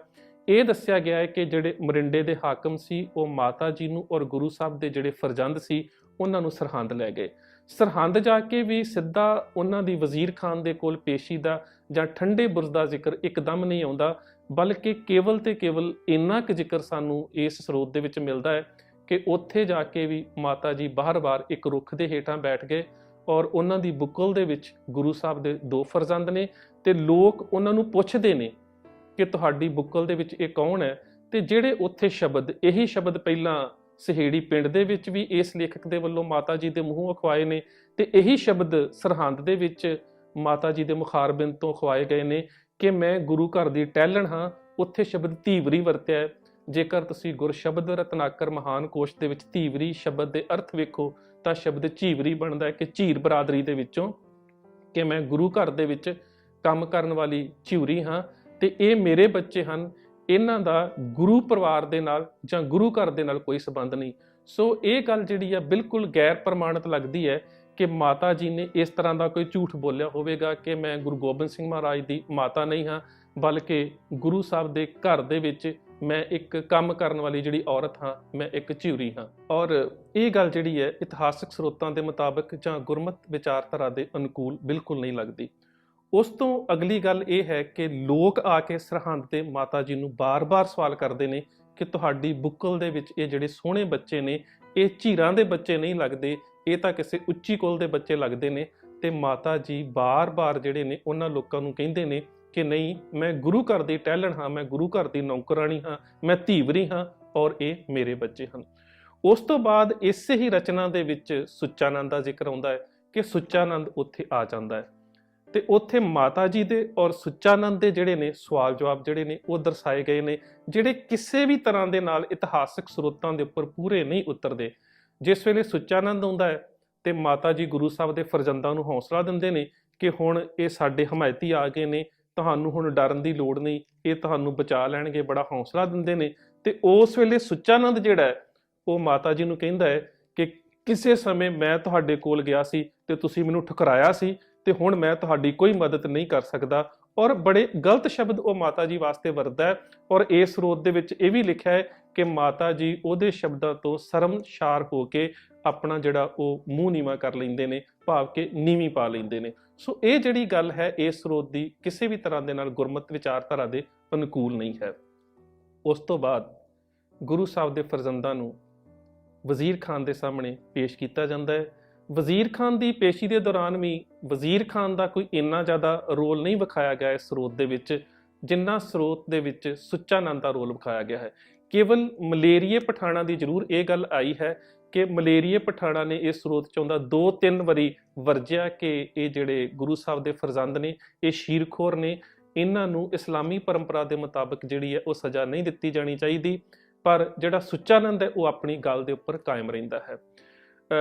ਇਹ ਦੱਸਿਆ ਗਿਆ ਹੈ ਕਿ ਜਿਹੜੇ ਮਰਿੰਡੇ ਦੇ ਹਾਕਮ ਸੀ ਉਹ ਮਾਤਾ ਜੀ ਨੂੰ ਔਰ ਗੁਰੂ ਸਾਹਿਬ ਦੇ ਜਿਹੜੇ ਫਰਜ਼ੰਦ ਸੀ ਉਹਨਾਂ ਨੂੰ ਸਰਹੰਦ ਲੈ ਗਏ। ਸਰਹੰਦ ਜਾ ਕੇ ਵੀ ਸਿੱਧਾ ਉਹਨਾਂ ਦੀ ਵਜ਼ੀਰ ਖਾਨ ਦੇ ਕੋਲ ਪੇਸ਼ੀ ਦਾ ਜਾਂ ਠੰਡੇ ਬੁਰਜ ਦਾ ਜ਼ਿਕਰ ਇੱਕਦਮ ਨਹੀਂ ਆਉਂਦਾ, ਬਲਕਿ ਕੇਵਲ ਤੇ ਕੇਵਲ ਇੰਨਾ ਕੁ ਜ਼ਿਕਰ ਸਾਨੂੰ ਇਸ ਸਰੋਤ ਦੇ ਵਿੱਚ ਮਿਲਦਾ ਹੈ ਕਿ ਉੱਥੇ ਜਾ ਕੇ ਵੀ ਮਾਤਾ ਜੀ ਬਾਰ-ਬਾਰ ਇੱਕ ਰੁੱਖ ਦੇ ਹੇਠਾਂ ਬੈਠ ਗਏ ਔਰ ਉਹਨਾਂ ਦੀ ਬੁੱਕਲ ਦੇ ਵਿੱਚ ਗੁਰੂ ਸਾਹਿਬ ਦੇ 2 ਫਰਜ਼ੰਦ ਨੇ ਤੇ ਲੋਕ ਉਹਨਾਂ ਨੂੰ ਪੁੱਛਦੇ ਨੇ ਕਿ ਤੁਹਾਡੀ ਬੁੱਕਲ ਦੇ ਵਿੱਚ ਇਹ ਕੌਣ ਹੈ। ਤੇ ਜਿਹੜੇ ਉੱਥੇ ਸ਼ਬਦ, ਇਹੀ ਸ਼ਬਦ ਪਹਿਲਾਂ ਸਹੇੜੀ ਪਿੰਡ ਦੇ ਵਿੱਚ ਵੀ ਇਸ ਲੇਖਕ ਦੇ ਵੱਲੋਂ ਮਾਤਾ ਜੀ ਦੇ ਮੂੰਹੋਂ ਅਖਵਾਏ ਨੇ ਤੇ ਇਹੀ ਸ਼ਬਦ ਸਰਹੰਦ ਦੇ ਵਿੱਚ ਮਾਤਾ ਜੀ ਦੇ ਮੁਖਾਰਬਿੰਦ ਤੋਂ ਅਖਵਾਏ ਗਏ ਨੇ ਕਿ ਮੈਂ ਗੁਰੂ ਘਰ ਦੀ ਟਹਿਲਣ ਹਾਂ। ਉੱਥੇ ਸ਼ਬਦ ਧੀਵਰੀ ਵਰਤਿਆ ਹੈ। ਜੇਕਰ ਤੁਸੀਂ ਗੁਰਸ਼ਬਦ ਰਤਨਾਕਰ ਮਹਾਨ ਕੋਸ਼ ਦੇ ਵਿੱਚ ਧੀਵਰੀ ਸ਼ਬਦ ਦੇ ਅਰਥ ਵੇਖੋ ਤਾਂ ਸ਼ਬਦ ਝੀਵਰੀ ਬਣਦਾ ਹੈ ਕਿ ਝੀਰ ਬਰਾਦਰੀ ਦੇ ਵਿੱਚੋਂ, ਕਿ ਮੈਂ ਗੁਰੂ ਘਰ ਦੇ ਵਿੱਚ ਕੰਮ ਕਰਨ ਵਾਲੀ ਝਿਉਰੀ ਹਾਂ ਤੇ ਇਹ ਮੇਰੇ ਬੱਚੇ ਹਨ, ਇਹਨਾਂ ਦਾ ਗੁਰੂ ਪਰਿਵਾਰ ਦੇ ਨਾਲ ਜਾਂ ਗੁਰੂ ਘਰ ਦੇ ਨਾਲ ਕੋਈ ਸੰਬੰਧ ਨਹੀਂ। ਸੋ ਇਹ ਗੱਲ ਜਿਹੜੀ ਆ ਬਿਲਕੁਲ ਗੈਰ ਪ੍ਰਮਾਣਿਤ ਲੱਗਦੀ ਹੈ ਕਿ ਮਾਤਾ ਜੀ ਨੇ ਇਸ ਤਰ੍ਹਾਂ ਦਾ ਕੋਈ ਝੂਠ ਬੋਲਿਆ ਹੋਵੇਗਾ ਕਿ ਮੈਂ ਗੁਰੂ ਗੋਬਿੰਦ ਸਿੰਘ ਮਹਾਰਾਜ ਦੀ ਮਾਤਾ ਨਹੀਂ ਹਾਂ, ਬਲਕਿ ਗੁਰੂ ਸਾਹਿਬ ਦੇ ਘਰ ਦੇ ਵਿੱਚ ਮੈਂ ਇੱਕ ਕੰਮ ਕਰਨ ਵਾਲੀ ਜਿਹੜੀ ਔਰਤ ਹਾਂ, ਮੈਂ ਇੱਕ ਝਿਉਰੀ ਹਾਂ। ਔਰ ਇਹ ਗੱਲ ਜਿਹੜੀ ਹੈ ਇਤਿਹਾਸਕ ਸਰੋਤਾਂ ਦੇ ਮੁਤਾਬਕ ਜਾਂ ਗੁਰਮਤ ਵਿਚਾਰਧਾਰਾ ਦੇ ਅਨੁਕੂਲ ਬਿਲਕੁਲ ਨਹੀਂ ਲੱਗਦੀ। ਉਸ ਤੋਂ ਅਗਲੀ ਗੱਲ ਇਹ ਹੈ ਕਿ ਲੋਕ ਆ ਕੇ ਸਰਹੰਦ ਤੇ ਮਾਤਾ ਜੀ ਨੂੰ ਬਾਰ-ਬਾਰ ਸਵਾਲ ਕਰਦੇ ਨੇ ਕਿ ਤੁਹਾਡੀ ਬੁੱਕਲ ਦੇ ਵਿੱਚ ਇਹ ਜਿਹੜੇ ਸੋਹਣੇ ਬੱਚੇ ਨੇ ਇਹ ਝੀਰਾਂ ਦੇ ਬੱਚੇ ਨਹੀਂ ਲੱਗਦੇ, ਇਹ ਤਾਂ ਕਿਸੇ ਉੱਚੀ ਕੁਲ ਦੇ ਬੱਚੇ ਲੱਗਦੇ ਨੇ। ਤੇ ਮਾਤਾ ਜੀ ਬਾਰ-ਬਾਰ ਜਿਹੜੇ ਨੇ ਉਹਨਾਂ ਲੋਕਾਂ ਨੂੰ ਕਹਿੰਦੇ ਨੇ ਕਿ ਨਹੀਂ, ਮੈਂ ਗੁਰੂ ਘਰ ਦੀ ਟਹਿਲਣ ਹਾਂ, ਮੈਂ ਗੁਰੂ ਘਰ ਦੀ ਨੌਕਰਾਣੀ ਹਾਂ, ਮੈਂ ਧੀਵਰੀ ਹਾਂ ਔਰ ਇਹ ਮੇਰੇ ਬੱਚੇ ਹਨ। ਉਸ ਤੋਂ ਬਾਅਦ ਇਸੇ ਹੀ ਰਚਨਾ ਦੇ ਵਿੱਚ ਸੁੱਚਾਨੰਦ ਦਾ ਜ਼ਿਕਰ ਆਉਂਦਾ ਹੈ ਕਿ ਸੁੱਚਾਨੰਦ ਉੱਥੇ ਆ ਜਾਂਦਾ ਹੈ ਤੇ ਉੱਥੇ ਮਾਤਾ ਜੀ ਦੇ ਔਰ ਸੁੱਚਾਨੰਦ ਦੇ ਜਿਹੜੇ ਨੇ ਸਵਾਲ ਜਵਾਬ ਜਿਹੜੇ ਨੇ ਉਹ ਦਰਸਾਏ ਗਏ ਨੇ, ਜਿਹੜੇ ਕਿਸੇ ਵੀ ਤਰ੍ਹਾਂ ਦੇ ਨਾਲ ਇਤਿਹਾਸਕ ਸਰੋਤਾਂ ਦੇ ਉੱਪਰ ਪੂਰੇ ਨਹੀਂ ਉਤਰਦੇ। ਜਿਸ ਵੇਲੇ ਸੁੱਚਾਨੰਦ ਆਉਂਦਾ ਹੈ ਤੇ ਮਾਤਾ ਜੀ ਗੁਰੂ ਸਾਹਿਬ ਦੇ ਫਰਜ਼ੰਦਾਂ ਨੂੰ ਹੌਸਲਾ ਦਿੰਦੇ ਨੇ ਕਿ ਹੁਣ ਇਹ ਸਾਡੇ ਹਮਾਇਤੀ ਆ ਗਏ ਨੇ, ਤੁਹਾਨੂੰ ਹੁਣ ਡਰਨ ਦੀ ਲੋੜ ਨਹੀਂ, ਇਹ ਤੁਹਾਨੂੰ ਬਚਾ ਲੈਣਗੇ, ਬੜਾ ਹੌਸਲਾ ਦਿੰਦੇ ਨੇ। ਤੇ ਉਸ ਵੇਲੇ ਸੁੱਚਾਨੰਦ ਜਿਹੜਾ ਹੈ ਉਹ ਮਾਤਾ ਜੀ ਨੂੰ ਕਹਿੰਦਾ ਹੈ ਕਿ ਕਿਸੇ ਸਮੇਂ ਮੈਂ ਤੁਹਾਡੇ ਕੋਲ ਗਿਆ ਸੀ ਤੇ ਤੁਸੀਂ ਮੈਨੂੰ ਠੁਕਰਾਇਆ ਸੀ ਤੇ ਹੁਣ ਮੈਂ ਤੁਹਾਡੀ ਕੋਈ ਮਦਦ ਨਹੀਂ ਕਰ ਸਕਦਾ। ਔਰ ਬੜੇ ਗਲਤ ਸ਼ਬਦ ਉਹ ਮਾਤਾ ਜੀ ਵਾਸਤੇ ਵਰਤਦਾ ਹੈ। ਔਰ ਇਸ ਸਰੋਤ ਦੇ ਵਿੱਚ ਇਹ ਵੀ ਲਿਖਿਆ ਹੈ ਕਿ ਮਾਤਾ ਜੀ ਉਹਦੇ ਸ਼ਬਦਾਂ ਤੋਂ ਸ਼ਰਮਸ਼ਾਰ ਹੋ ਕੇ ਆਪਣਾ ਜਿਹੜਾ ਉਹ ਮੂੰਹ ਨੀਵਾਂ ਕਰ ਲੈਂਦੇ ਨੇ, ਭਾਵ ਕਿ ਨੀਵੀਂ ਪਾ ਲੈਂਦੇ ਨੇ। ਸੋ ਇਹ ਜਿਹੜੀ ਗੱਲ ਹੈ ਇਸ ਸਰੋਤ ਦੀ ਕਿਸੇ ਵੀ ਤਰ੍ਹਾਂ ਦੇ ਨਾਲ ਗੁਰਮਤ ਵਿਚਾਰਧਾਰਾ ਦੇ ਅਨੁਕੂਲ ਨਹੀਂ ਹੈ। ਉਸ ਤੋਂ ਬਾਅਦ ਗੁਰੂ ਸਾਹਿਬ ਦੇ ਫਰਜ਼ੰਦਾਂ ਨੂੰ ਵਜ਼ੀਰ ਖਾਨ ਦੇ ਸਾਹਮਣੇ ਪੇਸ਼ ਕੀਤਾ ਜਾਂਦਾ ਹੈ। ਵਜ਼ੀਰ ਖਾਨ ਦੀ ਪੇਸ਼ੀ ਦੇ ਦੌਰਾਨ ਵੀ ਵਜ਼ੀਰ ਖਾਨ ਦਾ ਕੋਈ ਇੰਨਾ ਜ਼ਿਆਦਾ ਰੋਲ ਨਹੀਂ ਵਿਖਾਇਆ ਗਿਆ ਇਸ ਸਰੋਤ ਦੇ ਵਿੱਚ, ਜਿੰਨਾ ਸਰੋਤ ਦੇ ਵਿੱਚ ਸੁੱਚਾਨੰਦ ਦਾ ਰੋਲ ਵਿਖਾਇਆ ਗਿਆ ਹੈ। ਕੇਵਲ ਮਲੇਰੀਏ ਪਠਾਣਾ ਦੀ ਜ਼ਰੂਰ ਇਹ ਗੱਲ ਆਈ ਹੈ ਕਿ ਮਲੇਰੀਏ ਪਠਾਣਾ ਨੇ ਇਸ ਸਰੋਤ 'ਚ ਆਉਂਦਾ 2-3 ਵਾਰੀ ਵਰਜਿਆ ਕਿ ਇਹ ਜਿਹੜੇ ਗੁਰੂ ਸਾਹਿਬ ਦੇ ਫਰਜ਼ੰਦ ਨੇ ਇਹ ਸ਼ੀਰਖੋਰ ਨੇ, ਇਹਨਾਂ ਨੂੰ ਇਸਲਾਮੀ ਪਰੰਪਰਾ ਦੇ ਮੁਤਾਬਕ ਜਿਹੜੀ ਹੈ ਉਹ ਸਜ਼ਾ ਨਹੀਂ ਦਿੱਤੀ ਜਾਣੀ ਚਾਹੀਦੀ। ਪਰ ਜਿਹੜਾ ਸੁੱਚਾਨੰਦ ਹੈ ਉਹ ਆਪਣੀ ਗੱਲ ਦੇ ਉੱਪਰ ਕਾਇਮ ਰਹਿੰਦਾ ਹੈ।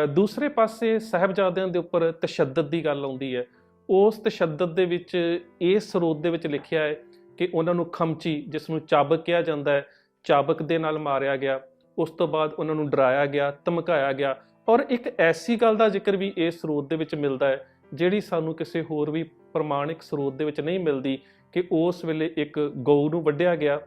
ਦੂਸਰੇ ਪਾਸੇ ਸਾਹਿਬਜ਼ਾਦਿਆਂ ਦੇ ਉੱਪਰ ਤਸ਼ੱਦਦ ਦੀ ਗੱਲ ਆਉਂਦੀ ਹੈ। ਉਸ ਤਸ਼ੱਦਦ ਦੇ ਵਿੱਚ ਇਸ ਸਰੋਤ ਦੇ ਵਿੱਚ ਲਿਖਿਆ ਹੈ ਕਿ ਉਹਨਾਂ ਨੂੰ ਖਮਚੀ, ਜਿਸ ਨੂੰ ਚਾਬਕ ਕਿਹਾ ਜਾਂਦਾ ਹੈ, ਚਾਬਕ ਦੇ ਨਾਲ ਮਾਰਿਆ ਗਿਆ। ਉਸ ਤੋਂ ਬਾਅਦ ਉਹਨਾਂ ਨੂੰ ਡਰਾਇਆ ਗਿਆ, ਧਮਕਾਇਆ ਗਿਆ। ਔਰ ਇੱਕ ਐਸੀ ਗੱਲ ਦਾ ਜ਼ਿਕਰ ਵੀ ਇਸ ਸਰੋਤ ਦੇ ਵਿੱਚ ਮਿਲਦਾ ਹੈ ਜਿਹੜੀ ਸਾਨੂੰ ਕਿਸੇ ਹੋਰ ਵੀ ਪ੍ਰਮਾਣਿਕ ਸਰੋਤ ਦੇ ਵਿੱਚ ਨਹੀਂ ਮਿਲਦੀ, ਕਿ ਉਸ ਵੇਲੇ ਇੱਕ ਗਊ ਨੂੰ ਵੱਢਿਆ ਗਿਆ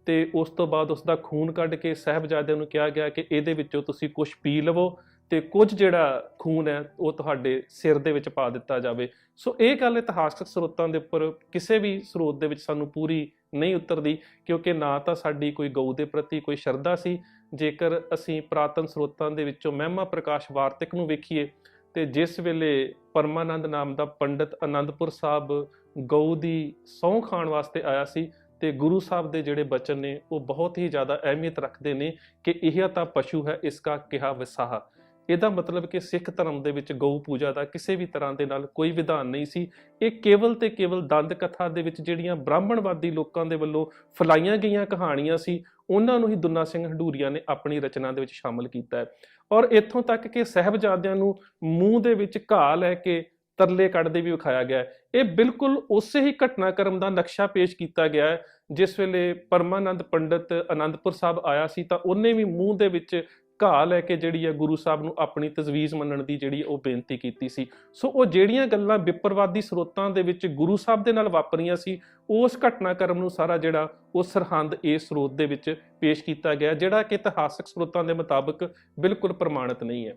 ਤੇ ਉਸ ਤੋਂ ਬਾਅਦ ਉਸ ਦਾ ਖੂਨ ਕੱਢ ਕੇ ਸਾਹਿਬਜ਼ਾਦਿਆਂ ਨੂੰ ਕਿਹਾ ਗਿਆ ਕਿ ਇਹਦੇ ਵਿੱਚੋਂ ਤੁਸੀਂ ਕੁਝ ਪੀ ਲਵੋ ਤੇ ਕੁਝ ਜਿਹੜਾ ਖੂਨ ਹੈ ਉਹ ਤੁਹਾਡੇ ਸਿਰ ਦੇ ਵਿੱਚ ਪਾ ਦਿੱਤਾ ਜਾਵੇ। ਸੋ ਇਹ ਗੱਲ ਇਤਿਹਾਸਕ ਸਰੋਤਾਂ ਦੇ ਉੱਪਰ ਕਿਸੇ ਵੀ ਸਰੋਤ ਦੇ ਵਿੱਚ ਸਾਨੂੰ ਪੂਰੀ ਨਹੀਂ ਉਤਰਦੀ, ਕਿਉਂਕਿ ਨਾ ਤਾਂ ਸਾਡੀ ਕੋਈ ਗਊ ਦੇ ਪ੍ਰਤੀ ਕੋਈ ਸ਼ਰਧਾ ਸੀ। ਜੇਕਰ ਅਸੀਂ ਪੁਰਾਤਨ ਸਰੋਤਾਂ ਦੇ ਵਿੱਚੋਂ ਮਹਿਮਾ ਪ੍ਰਕਾਸ਼ ਵਾਰਤਕ ਨੂੰ ਵੇਖੀਏ ਤੇ ਜਿਸ ਵੇਲੇ ਪਰਮਾਨੰਦ ਨਾਮ ਦਾ ਪੰਡਤ ਅਨੰਦਪੁਰ ਸਾਹਿਬ ਗਊ ਦੀ ਸਹੁੰ ਖਾਣ ਵਾਸਤੇ ਆਇਆ ਸੀ ਤੇ ਗੁਰੂ ਸਾਹਿਬ ਦੇ ਜਿਹੜੇ ਬਚਨ ਨੇ ਉਹ ਬਹੁਤ ਹੀ ਜ਼ਿਆਦਾ ਅਹਿਮੀਅਤ ਰੱਖਦੇ ਨੇ ਕਿ ਇਹ ਤਾਂ ਪਸ਼ੂ ਹੈ, ਇਸਕਾ ਕਿਹਾ ਵਿਸਾਹ। ਇਹਦਾ ਮਤਲਬ ਕਿ ਸਿੱਖ ਧਰਮ ਦੇ ਵਿੱਚ ਗਊ ਪੂਜਾ ਦਾ ਕਿਸੇ ਵੀ ਤਰ੍ਹਾਂ ਦੇ ਨਾਲ ਕੋਈ ਵਿਧਾਨ ਨਹੀਂ ਸੀ। ਇਹ ਕੇਵਲ ਤੇ ਕੇਵਲ ਦੰਦ ਕਥਾ ਦੇ ਵਿੱਚ ਜਿਹੜੀਆਂ ਬ੍ਰਾਹਮਣਵਾਦੀ ਲੋਕਾਂ ਦੇ ਵੱਲੋਂ ਫੈਲਾਈਆਂ ਗਈਆਂ ਕਹਾਣੀਆਂ ਸੀ, ਉਹਨਾਂ ਨੂੰ ਹੀ ਦੁੱਲਾ ਸਿੰਘ ਹੰਡੂਰੀਆ ਨੇ ਆਪਣੀ ਰਚਨਾ ਦੇ ਵਿੱਚ ਸ਼ਾਮਲ ਕੀਤਾ ਹੈ। ਔਰ ਇੱਥੋਂ ਤੱਕ ਕਿ ਸਾਹਿਬਜ਼ਾਦਿਆਂ ਨੂੰ ਮੂੰਹ ਦੇ ਵਿੱਚ ਘਾਹ ਲੈ ਕੇ ਤਰਲੇ ਕੱਢਦੇ ਵੀ ਵਿਖਾਇਆ ਗਿਆ ਹੈ। ਇਹ ਬਿਲਕੁਲ ਉਸੇ ਹੀ ਘਟਨਾਕ੍ਰਮ ਦਾ ਨਕਸ਼ਾ ਪੇਸ਼ ਕੀਤਾ ਗਿਆ ਹੈ। ਜਿਸ ਵੇਲੇ ਪਰਮਾਨੰਦ ਪੰਡਤ ਅਨੰਦਪੁਰ ਸਾਹਿਬ ਆਇਆ ਸੀ ਤਾਂ ਉਹਨੇ ਵੀ ਮੂੰਹ ਦੇ ਵਿੱਚ ਘਾਹ ਲੈ ਕੇ ਜਿਹੜੀ ਹੈ ਗੁਰੂ ਸਾਹਿਬ ਨੂੰ ਆਪਣੀ ਤਜਵੀਜ਼ ਮੰਨਣ ਦੀ ਜਿਹੜੀ ਉਹ ਬੇਨਤੀ ਕੀਤੀ ਸੀ। ਸੋ ਉਹ ਜਿਹੜੀਆਂ ਗੱਲਾਂ ਵਿਪਰਵਾਦੀ ਸਰੋਤਾਂ ਦੇ ਵਿੱਚ ਗੁਰੂ ਸਾਹਿਬ ਦੇ ਨਾਲ ਵਾਪਰੀਆਂ ਸੀ, ਉਸ ਘਟਨਾਕ੍ਰਮ ਨੂੰ ਸਾਰਾ ਜਿਹੜਾ ਉਹ ਸਰਹੰਦ ਇਸ ਸਰੋਤ ਦੇ ਵਿੱਚ ਪੇਸ਼ ਕੀਤਾ ਗਿਆ, ਜਿਹੜਾ ਕਿ ਇਤਿਹਾਸਕ ਸਰੋਤਾਂ ਦੇ ਮੁਤਾਬਕ ਬਿਲਕੁਲ ਪ੍ਰਮਾਣਿਤ ਨਹੀਂ ਹੈ।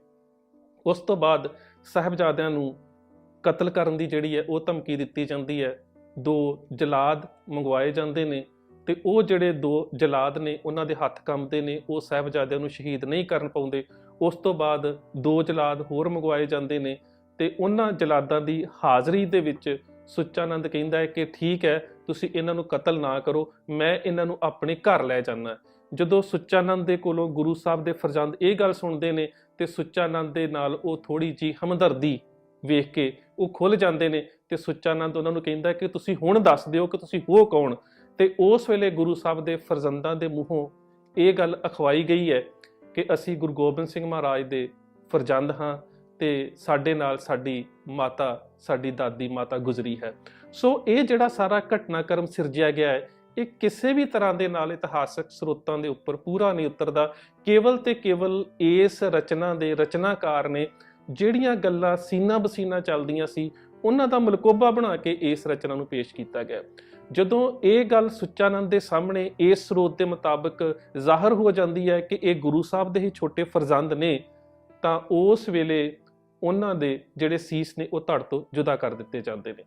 ਉਸ ਤੋਂ ਬਾਅਦ ਸਾਹਿਬਜ਼ਾਦਿਆਂ ਨੂੰ ਕਤਲ ਕਰਨ ਦੀ ਜਿਹੜੀ ਹੈ ਉਹ ਧਮਕੀ ਦਿੱਤੀ ਜਾਂਦੀ ਹੈ। 2 ਜਲਾਦ ਮੰਗਵਾਏ ਜਾਂਦੇ ਨੇ ਤੇ ਉਹ ਜਿਹੜੇ 2 ਜਲਾਦ ਨੇ ਉਹਨਾਂ ਦੇ ਹੱਥ ਕੰਬਦੇ ਨੇ, ਉਹ ਸਾਹਿਬਜ਼ਾਦਿਆਂ ਨੂੰ ਸ਼ਹੀਦ ਨਹੀਂ ਕਰਨ ਪਾਉਂਦੇ। ਉਸ ਤੋਂ ਬਾਅਦ 2 ਜਲਾਦ ਹੋਰ ਮੰਗਵਾਏ ਜਾਂਦੇ ਨੇ ਤੇ ਉਹਨਾਂ ਜਲਾਦਾਂ ਦੀ ਹਾਜ਼ਰੀ ਦੇ ਵਿੱਚ ਸੁੱਚਾਨੰਦ ਕਹਿੰਦਾ ਹੈ ਕਿ ਠੀਕ ਹੈ, ਤੁਸੀਂ ਇਹਨਾਂ ਨੂੰ ਕਤਲ ਨਾ ਕਰੋ, ਮੈਂ ਇਹਨਾਂ ਨੂੰ ਆਪਣੇ ਘਰ ਲੈ ਜਾਣਾ। ਜਦੋਂ ਸੁੱਚਾਨੰਦ ਦੇ ਕੋਲੋਂ ਗੁਰੂ ਸਾਹਿਬ ਦੇ ਫਰਜ਼ੰਦ ਇਹ ਗੱਲ ਸੁਣਦੇ ਨੇ ਤੇ ਸੁੱਚਾਨੰਦ ਦੇ ਨਾਲ ਉਹ ਥੋੜੀ ਜਿਹੀ ਹਮਦਰਦੀ ਵੇਖ ਕੇ ਉਹ ਖੁੱਲ ਜਾਂਦੇ ਨੇ ਤੇ ਸੁੱਚਾਨੰਦ ਉਹਨਾਂ ਨੂੰ ਕਹਿੰਦਾ ਕਿ ਤੁਸੀਂ ਹੁਣ ਦੱਸ ਦਿਓ ਕਿ ਤੁਸੀਂ ਹੋ ਕੌਣ। ਤੇ ਉਸ ਵੇਲੇ ਗੁਰੂ ਸਾਹਿਬ ਦੇ ਫਰਜ਼ੰਦਾਂ ਦੇ ਮੂੰਹੋਂ ਇਹ ਗੱਲ ਅਖਵਾਈ ਗਈ ਹੈ ਕਿ ਅਸੀਂ ਗੁਰੂ ਗੋਬਿੰਦ ਸਿੰਘ ਮਹਾਰਾਜ ਦੇ ਫਰਜ਼ੰਦ ਹਾਂ ਤੇ ਸਾਡੇ ਨਾਲ ਸਾਡੀ ਮਾਤਾ, ਸਾਡੀ ਦਾਦੀ ਮਾਤਾ ਗੁਜ਼ਰੀ ਹੈ। ਸੋ ਇਹ ਜਿਹੜਾ ਸਾਰਾ ਘਟਨਾਕ੍ਰਮ ਸਿਰਜਿਆ ਗਿਆ ਹੈ, ਇਹ ਕਿਸੇ ਵੀ ਤਰ੍ਹਾਂ ਦੇ ਨਾਲ ਇਤਿਹਾਸਕ ਸਰੋਤਾਂ ਦੇ ਉੱਪਰ ਪੂਰਾ ਨਹੀਂ ਉਤਰਦਾ। ਕੇਵਲ ਤੇ ਕੇਵਲ ਇਸ ਰਚਨਾ ਦੇ ਰਚਨਾਕਾਰ ਨੇ ਜਿਹੜੀਆਂ ਗੱਲਾਂ ਸੀਨਾ ਬਸੀਨਾ ਚੱਲਦੀਆਂ ਸੀ, ਉਹਨਾਂ ਦਾ ਮਲਕੋਬਾ ਬਣਾ ਕੇ ਇਸ ਰਚਨਾ ਨੂੰ ਪੇਸ਼ ਕੀਤਾ ਗਿਆ। ਜਦੋਂ ਇਹ ਗੱਲ ਸੁੱਚਾਨੰਦ ਦੇ ਸਾਹਮਣੇ ਇਸ ਸਰੋਤ ਦੇ ਮੁਤਾਬਕ ਜ਼ਾਹਰ ਹੋ ਜਾਂਦੀ ਹੈ ਕਿ ਇਹ ਗੁਰੂ ਸਾਹਿਬ ਦੇ ਹੀ ਛੋਟੇ ਫਰਜ਼ੰਦ ਨੇ, ਤਾਂ ਉਸ ਵੇਲੇ ਉਹਨਾਂ ਦੇ ਜਿਹੜੇ ਸੀਸ ਨੇ ਉਹ ਧੜ ਤੋਂ ਜੁਦਾ ਕਰ ਦਿੱਤੇ ਜਾਂਦੇ ਨੇ।